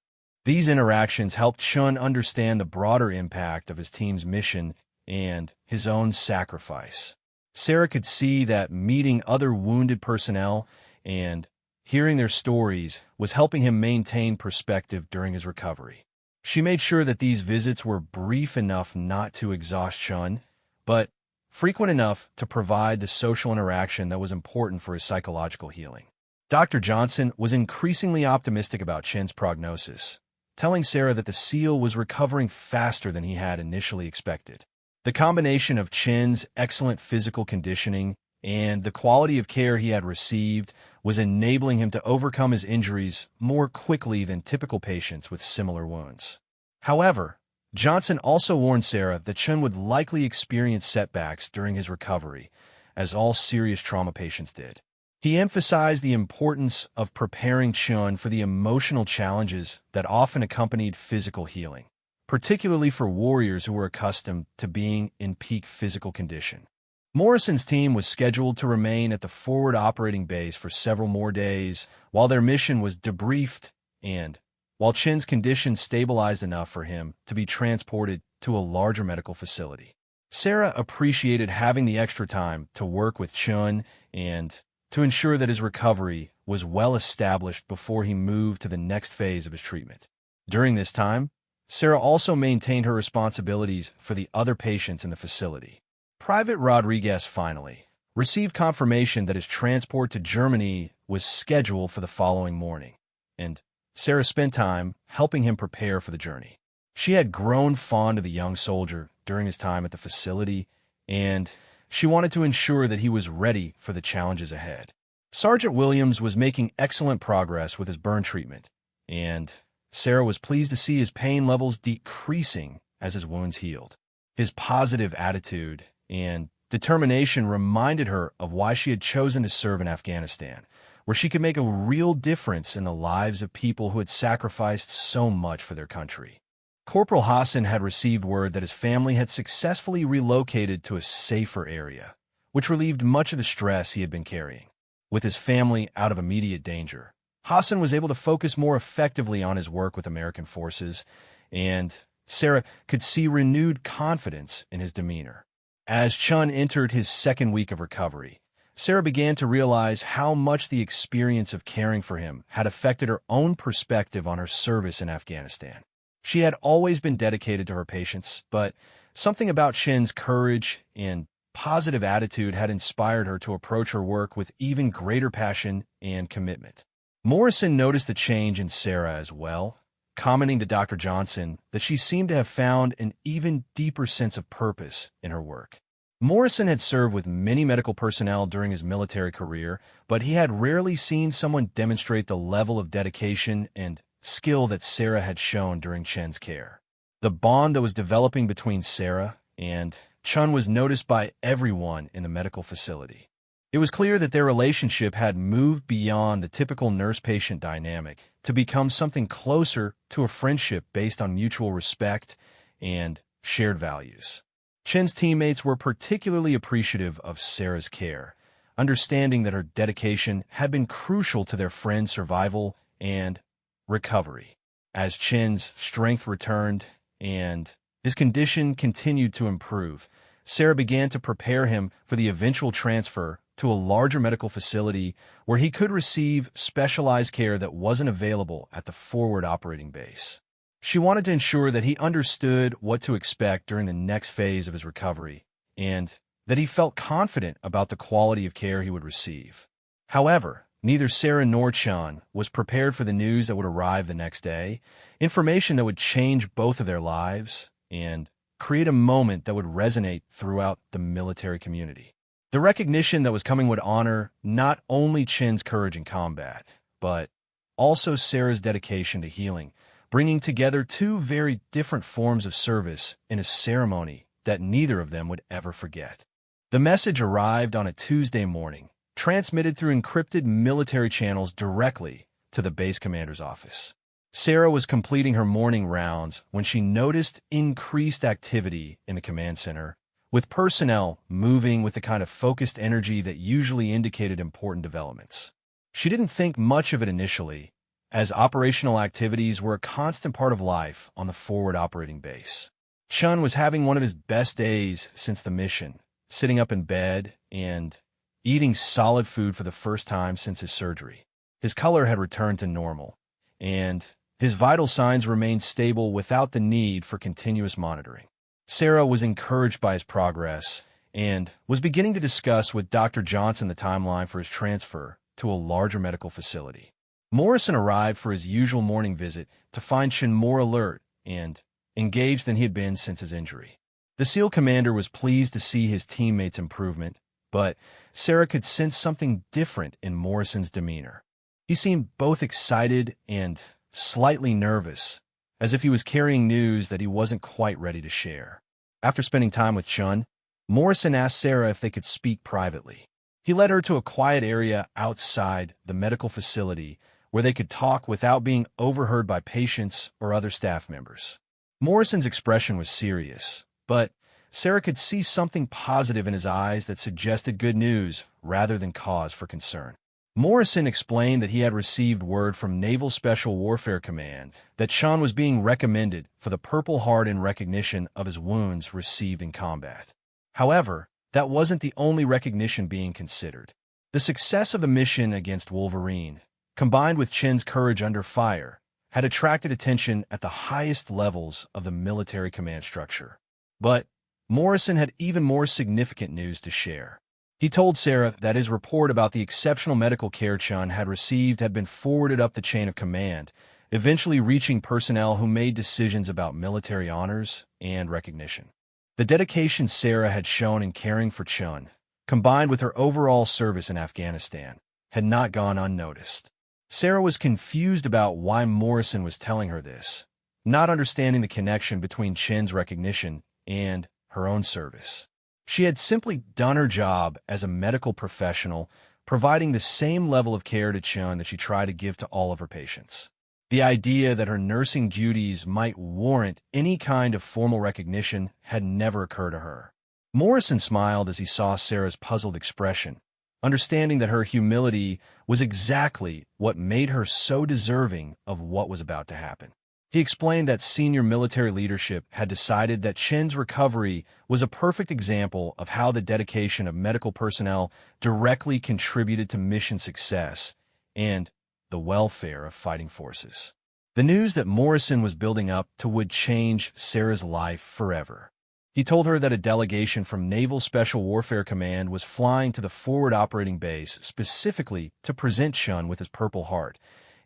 These interactions helped Chun understand the broader impact of his team's mission and his own sacrifice. Sarah could see that meeting other wounded personnel and hearing their stories was helping him maintain perspective during his recovery. She made sure that these visits were brief enough not to exhaust Chun, but frequent enough to provide the social interaction that was important for his psychological healing. Dr. Johnson was increasingly optimistic about Chin's prognosis, telling Sarah that the SEAL was recovering faster than he had initially expected. The combination of Chin's excellent physical conditioning and the quality of care he had received was enabling him to overcome his injuries more quickly than typical patients with similar wounds. However, Johnson also warned Sarah that Chun would likely experience setbacks during his recovery, as all serious trauma patients did. He emphasized the importance of preparing Chun for the emotional challenges that often accompanied physical healing, particularly for warriors who were accustomed to being in peak physical condition. Morrison's team was scheduled to remain at the forward operating base for several more days while their mission was debriefed and while Chin's condition stabilized enough for him to be transported to a larger medical facility. Sarah appreciated having the extra time to work with Chun and to ensure that his recovery was well established before he moved to the next phase of his treatment. During this time, Sarah also maintained her responsibilities for the other patients in the facility. Private Rodriguez finally received confirmation that his transport to Germany was scheduled for the following morning, and Sarah spent time helping him prepare for the journey. She had grown fond of the young soldier during his time at the facility, and she wanted to ensure that he was ready for the challenges ahead. Sergeant Williams was making excellent progress with his burn treatment, and Sarah was pleased to see his pain levels decreasing as his wounds healed. His positive attitude and determination reminded her of why she had chosen to serve in Afghanistan, where she could make a real difference in the lives of people who had sacrificed so much for their country. Corporal Hassan had received word that his family had successfully relocated to a safer area, which relieved much of the stress he had been carrying. With his family out of immediate danger, Hassan was able to focus more effectively on his work with American forces, and Sarah could see renewed confidence in his demeanor. As Chun entered his second week of recovery, Sarah began to realize how much the experience of caring for him had affected her own perspective on her service in Afghanistan. She had always been dedicated to her patients, but something about Chin's courage and positive attitude had inspired her to approach her work with even greater passion and commitment. Morrison noticed the change in Sarah as well, commenting to Dr. Johnson that she seemed to have found an even deeper sense of purpose in her work. Morrison had served with many medical personnel during his military career, but he had rarely seen someone demonstrate the level of dedication and skill that Sarah had shown during Chen's care. The bond that was developing between Sarah and Chun was noticed by everyone in the medical facility. It was clear that their relationship had moved beyond the typical nurse-patient dynamic to become something closer to a friendship based on mutual respect and shared values. Chen's teammates were particularly appreciative of Sarah's care, understanding that her dedication had been crucial to their friend's survival and recovery. As Chen's strength returned and his condition continued to improve, Sarah began to prepare him for the eventual transfer to a larger medical facility where he could receive specialized care that wasn't available at the forward operating base. She wanted to ensure that he understood what to expect during the next phase of his recovery and that he felt confident about the quality of care he would receive. However, neither Sarah nor Chun was prepared for the news that would arrive the next day, information that would change both of their lives and create a moment that would resonate throughout the military community. The recognition that was coming would honor not only Chin's courage in combat, but also Sarah's dedication to healing, bringing together two very different forms of service in a ceremony that neither of them would ever forget. The message arrived on a Tuesday morning, transmitted through encrypted military channels directly to the base commander's office. Sarah was completing her morning rounds when she noticed increased activity in the command center, with personnel moving with the kind of focused energy that usually indicated important developments. She didn't think much of it initially, as operational activities were a constant part of life on the forward operating base. Chun was having one of his best days since the mission, sitting up in bed and eating solid food for the first time since his surgery. His color had returned to normal, and his vital signs remained stable without the need for continuous monitoring. Sarah was encouraged by his progress and was beginning to discuss with Dr. Johnson the timeline for his transfer to a larger medical facility. Morrison arrived for his usual morning visit to find Chin more alert and engaged than he had been since his injury. The SEAL commander was pleased to see his teammates' improvement, but Sarah could sense something different in Morrison's demeanor. He seemed both excited and slightly nervous, as if he was carrying news that he wasn't quite ready to share. After spending time with Chun, Morrison asked Sarah if they could speak privately. He led her to a quiet area outside the medical facility where they could talk without being overheard by patients or other staff members. Morrison's expression was serious, but Sarah could see something positive in his eyes that suggested good news rather than cause for concern. Morrison explained that he had received word from Naval Special Warfare Command that Chun was being recommended for the Purple Heart in recognition of his wounds received in combat. However, that wasn't the only recognition being considered. The success of the mission against Wolverine, combined with Chen's courage under fire, had attracted attention at the highest levels of the military command structure. But Morrison had even more significant news to share. He told Sarah that his report about the exceptional medical care Chun had received had been forwarded up the chain of command, eventually reaching personnel who made decisions about military honors and recognition. The dedication Sarah had shown in caring for Chun, combined with her overall service in Afghanistan, had not gone unnoticed. Sarah was confused about why Morrison was telling her this, not understanding the connection between Chen's recognition and her own service. She had simply done her job as a medical professional, providing the same level of care to Chun that she tried to give to all of her patients. The idea that her nursing duties might warrant any kind of formal recognition had never occurred to her. Morrison smiled as he saw Sarah's puzzled expression, understanding that her humility was exactly what made her so deserving of what was about to happen. He explained that senior military leadership had decided that Chen's recovery was a perfect example of how the dedication of medical personnel directly contributed to mission success and the welfare of fighting forces. The news that Morrison was building up to would change Sarah's life forever. He told her that a delegation from Naval Special Warfare Command was flying to the forward operating base specifically to present Chun with his Purple Heart,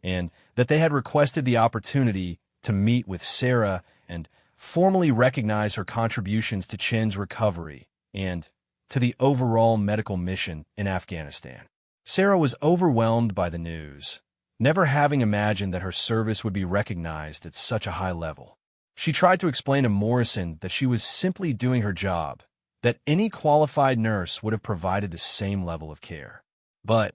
and that they had requested the opportunity to meet with Sarah and formally recognize her contributions to Chen's recovery and to the overall medical mission in Afghanistan. Sarah was overwhelmed by the news, never having imagined that her service would be recognized at such a high level. She tried to explain to Morrison that she was simply doing her job, that any qualified nurse would have provided the same level of care. But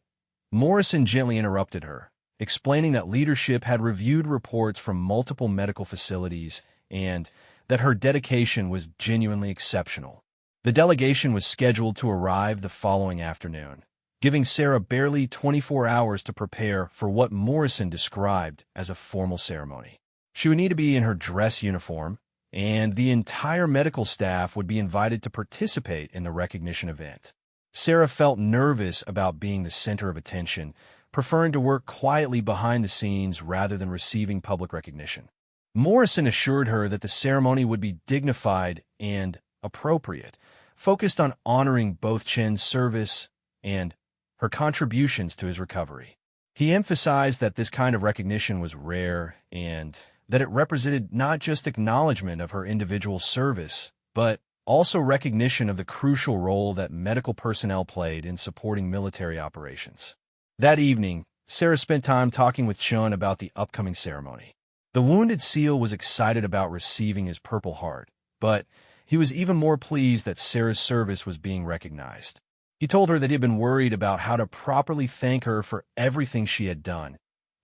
Morrison gently interrupted her, explaining that leadership had reviewed reports from multiple medical facilities and that her dedication was genuinely exceptional. The delegation was scheduled to arrive the following afternoon, giving Sarah barely 24 hours to prepare for what Morrison described as a formal ceremony. She would need to be in her dress uniform, and the entire medical staff would be invited to participate in the recognition event. Sarah felt nervous about being the center of attention, preferring to work quietly behind the scenes rather than receiving public recognition. Morrison assured her that the ceremony would be dignified and appropriate, focused on honoring both Chen's service and her contributions to his recovery. He emphasized that this kind of recognition was rare and that it represented not just acknowledgement of her individual service, but also recognition of the crucial role that medical personnel played in supporting military operations. That evening, Sarah spent time talking with Chun about the upcoming ceremony. The wounded SEAL was excited about receiving his Purple Heart, but he was even more pleased that Sarah's service was being recognized. He told her that he had been worried about how to properly thank her for everything she had done,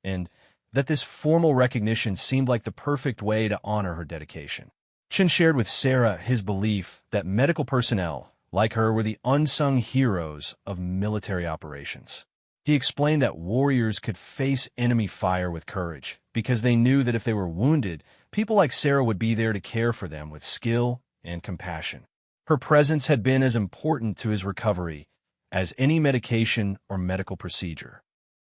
and that this formal recognition seemed like the perfect way to honor her dedication. Chun shared with Sarah his belief that medical personnel, like her, were the unsung heroes of military operations. He explained that warriors could face enemy fire with courage because they knew that if they were wounded, people like Sarah would be there to care for them with skill and compassion. Her presence had been as important to his recovery as any medication or medical procedure.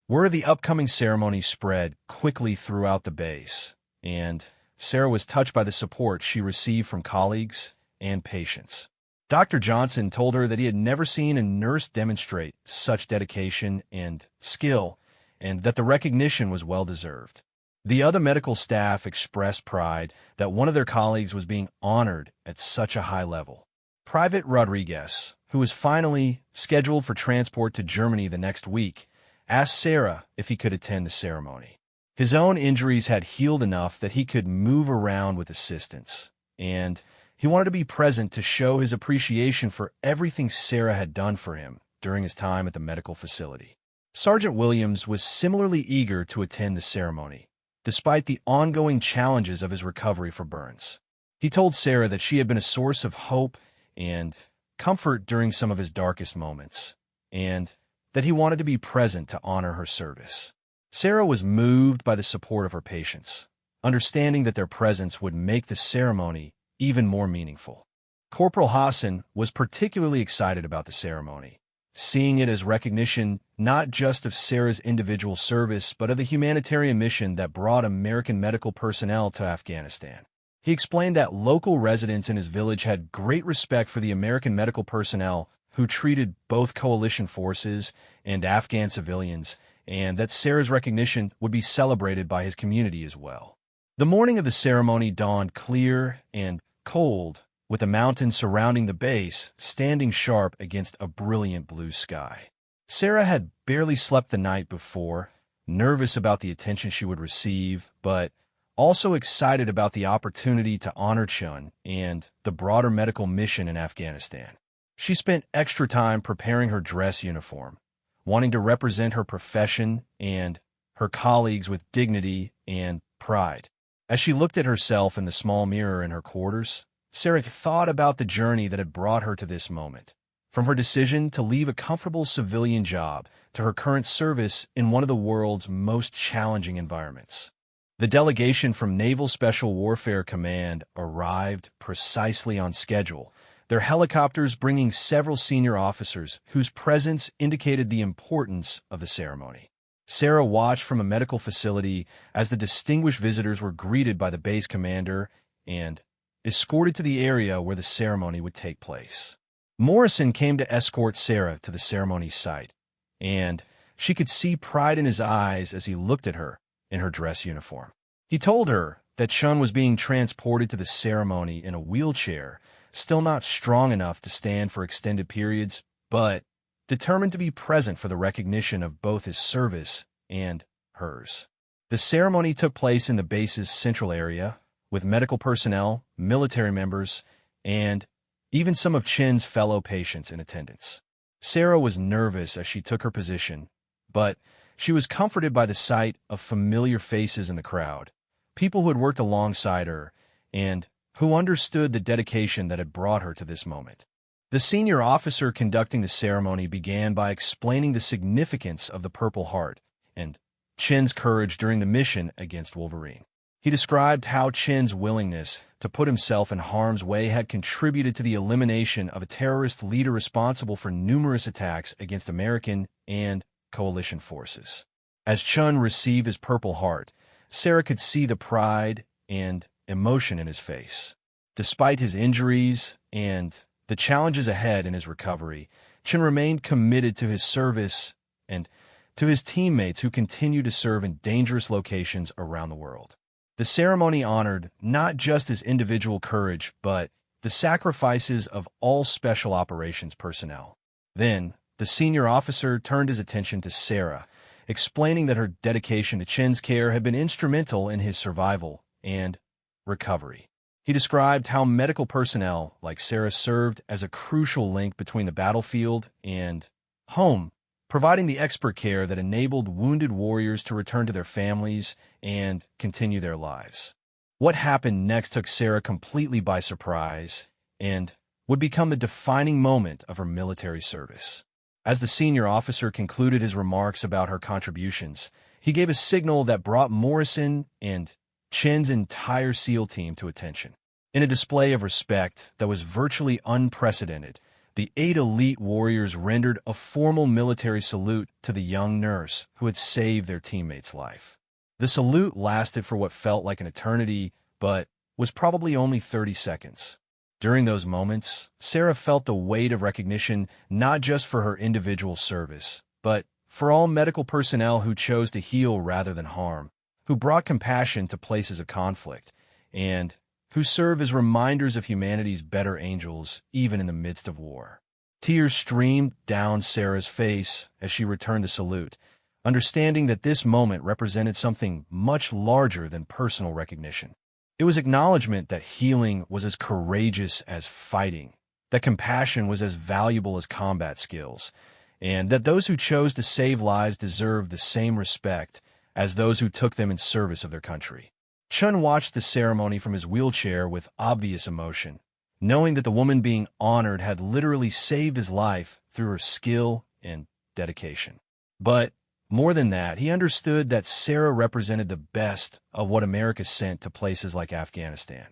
Word of the upcoming ceremony spread quickly throughout the base, and Sarah was touched by the support she received from colleagues and patients. Dr. Johnson told her that he had never seen a nurse demonstrate such dedication and skill, and that the recognition was well-deserved. The other medical staff expressed pride that one of their colleagues was being honored at such a high level. Private Rodriguez, who was finally scheduled for transport to Germany the next week, asked Sarah if he could attend the ceremony. His own injuries had healed enough that he could move around with assistance, and he wanted to be present to show his appreciation for everything Sarah had done for him during his time at the medical facility. Sergeant Williams was similarly eager to attend the ceremony, despite the ongoing challenges of his recovery for burns. He told Sarah that she had been a source of hope and comfort during some of his darkest moments, and that he wanted to be present to honor her service. Sarah was moved by the support of her patients, understanding that their presence would make the ceremony even more meaningful. Corporal Hassan was particularly excited about the ceremony, seeing it as recognition not just of Sarah's individual service, but of the humanitarian mission that brought American medical personnel to Afghanistan. He explained that local residents in his village had great respect for the American medical personnel who treated both coalition forces and Afghan civilians, and that Sarah's recognition would be celebrated by his community as well. The morning of the ceremony dawned clear and cold, with the mountains surrounding the base standing sharp against a brilliant blue sky. Sarah had barely slept the night before, nervous about the attention she would receive, but also excited about the opportunity to honor Chun and the broader medical mission in Afghanistan. She spent extra time preparing her dress uniform, wanting to represent her profession and her colleagues with dignity and pride. As she looked at herself in the small mirror in her quarters, Sarah thought about the journey that had brought her to this moment. From her decision to leave a comfortable civilian job to her current service in one of the world's most challenging environments. The delegation from Naval Special Warfare Command arrived precisely on schedule, their helicopters bringing several senior officers whose presence indicated the importance of the ceremony. Sarah watched from a medical facility as the distinguished visitors were greeted by the base commander and escorted to the area where the ceremony would take place. Morrison came to escort Sarah to the ceremony site, and she could see pride in his eyes as he looked at her in her dress uniform. He told her that Chun was being transported to the ceremony in a wheelchair, still not strong enough to stand for extended periods, but determined to be present for the recognition of both his service and hers. The ceremony took place in the base's central area, with medical personnel, military members, and even some of Chin's fellow patients in attendance. Sarah was nervous as she took her position, but she was comforted by the sight of familiar faces in the crowd, people who had worked alongside her, and who understood the dedication that had brought her to this moment. The senior officer conducting the ceremony began by explaining the significance of the Purple Heart and Chin's courage during the mission against Wolverine. He described how Chin's willingness to put himself in harm's way had contributed to the elimination of a terrorist leader responsible for numerous attacks against American and coalition forces. As Chun received his Purple Heart, Sarah could see the pride and emotion in his face. Despite his injuries and the challenges ahead in his recovery, Chun remained committed to his service and to his teammates who continue to serve in dangerous locations around the world. The ceremony honored not just his individual courage, but the sacrifices of all special operations personnel. Then, the senior officer turned his attention to Sarah, explaining that her dedication to Chin's care had been instrumental in his survival and recovery. He described how medical personnel like Sarah served as a crucial link between the battlefield and home, providing the expert care that enabled wounded warriors to return to their families and continue their lives. What happened next took Sarah completely by surprise and would become the defining moment of her military service. As the senior officer concluded his remarks about her contributions, he gave a signal that brought Morrison and Chin's entire SEAL team to attention. In a display of respect that was virtually unprecedented, the 8 elite warriors rendered a formal military salute to the young nurse who had saved their teammate's life. The salute lasted for what felt like an eternity, but was probably only 30 seconds. During those moments, Sarah felt the weight of recognition not just for her individual service, but for all medical personnel who chose to heal rather than harm, who brought compassion to places of conflict, and who serve as reminders of humanity's better angels even in the midst of war. Tears streamed down Sarah's face as she returned the salute, understanding that this moment represented something much larger than personal recognition. It was acknowledgement that healing was as courageous as fighting, that compassion was as valuable as combat skills, and that those who chose to save lives deserved the same respect as those who took them in service of their country. Chun watched the ceremony from his wheelchair with obvious emotion, knowing that the woman being honored had literally saved his life through her skill and dedication. But more than that, he understood that Sarah represented the best of what America sent to places like Afghanistan.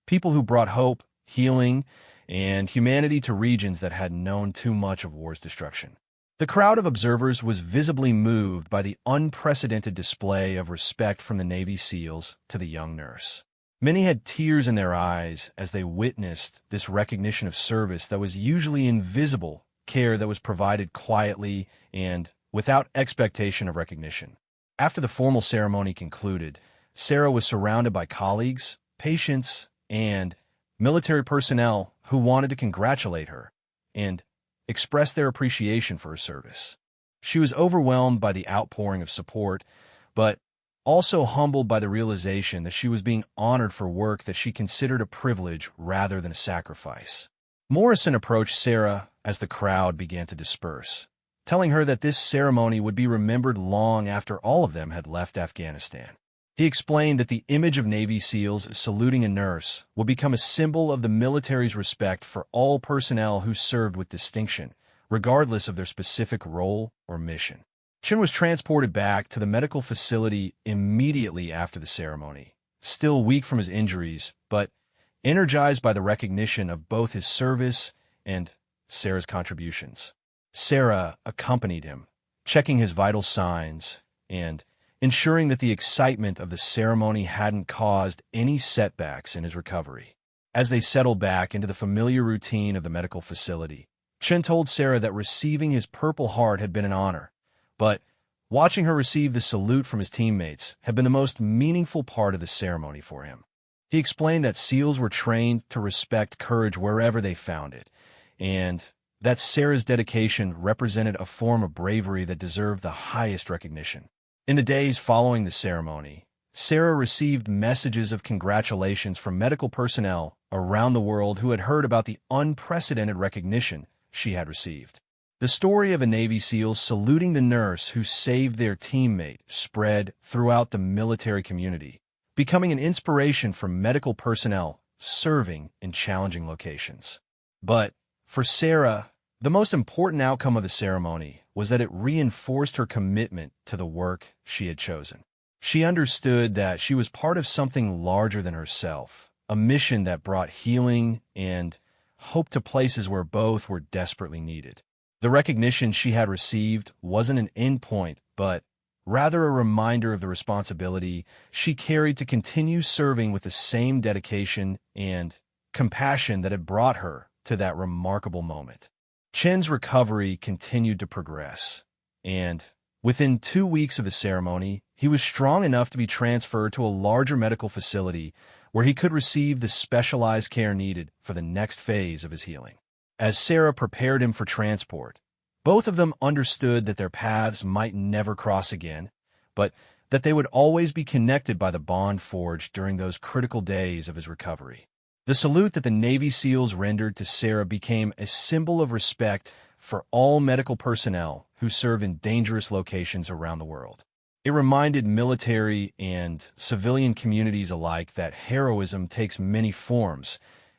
People who brought hope, healing, and humanity to regions that had known too much of war's destruction. The crowd of observers was visibly moved by the unprecedented display of respect from the Navy SEALs to the young nurse. Many had tears in their eyes as they witnessed this recognition of service that was usually invisible, care that was provided quietly and without expectation of recognition. After the formal ceremony concluded, Sarah was surrounded by colleagues, patients, and military personnel who wanted to congratulate her and express their appreciation for her service. She was overwhelmed by the outpouring of support, but also humbled by the realization that she was being honored for work that she considered a privilege rather than a sacrifice. Morrison approached Sarah as the crowd began to disperse, telling her that this ceremony would be remembered long after all of them had left Afghanistan. He explained that the image of Navy SEALs saluting a nurse would become a symbol of the military's respect for all personnel who served with distinction, regardless of their specific role or mission. Chin was transported back to the medical facility immediately after the ceremony, still weak from his injuries, but energized by the recognition of both his service and Sarah's contributions. Sarah accompanied him, checking his vital signs and ensuring that the excitement of the ceremony hadn't caused any setbacks in his recovery. As they settled back into the familiar routine of the medical facility, Chen told Sarah that receiving his Purple Heart had been an honor, but watching her receive the salute from his teammates had been the most meaningful part of the ceremony for him. He explained that SEALs were trained to respect courage wherever they found it, and that Sarah's dedication represented a form of bravery that deserved the highest recognition. In the days following the ceremony, Sarah received messages of congratulations from medical personnel around the world who had heard about the unprecedented recognition she had received. The story of a Navy SEAL saluting the nurse who saved their teammate spread throughout the military community, becoming an inspiration for medical personnel serving in challenging locations. But for Sarah, the most important outcome of the ceremony was that it reinforced her commitment to the work she had chosen. She understood that she was part of something larger than herself, a mission that brought healing and hope to places where both were desperately needed. The recognition she had received wasn't an endpoint, but rather a reminder of the responsibility she carried to continue serving with the same dedication and compassion that had brought her to that remarkable moment. Chen's recovery continued to progress, and within 2 weeks of the ceremony, he was strong enough to be transferred to a larger medical facility where he could receive the specialized care needed for the next phase of his healing. As Sarah prepared him for transport, both of them understood that their paths might never cross again, but that they would always be connected by the bond forged during those critical days of his recovery. The salute that the Navy SEALs rendered to Sarah became a symbol of respect for all medical personnel who serve in dangerous locations around the world. It reminded military and civilian communities alike that heroism takes many forms,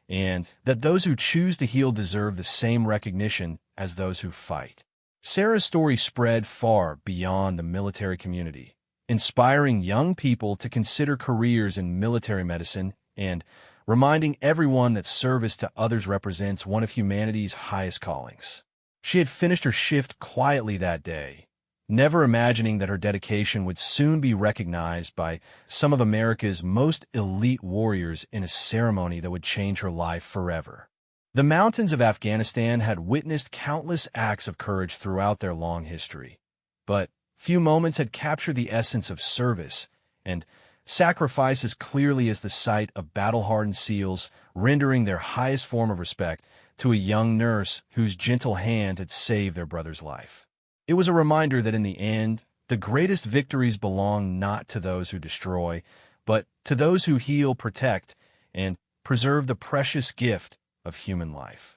and that those who choose to heal deserve the same recognition as those who fight. Sarah's story spread far beyond the military community, inspiring young people to consider careers in military medicine and reminding everyone that service to others represents one of humanity's highest callings. She had finished her shift quietly that day, never imagining that her dedication would soon be recognized by some of America's most elite warriors in a ceremony that would change her life forever. The mountains of Afghanistan had witnessed countless acts of courage throughout their long history, but few moments had captured the essence of service and sacrifice as clearly as the sight of battle-hardened SEALs rendering their highest form of respect to a young nurse whose gentle hand had saved their brother's life. It was a reminder that in the end, the greatest victories belong not to those who destroy, but to those who heal, protect, and preserve the precious gift of human life.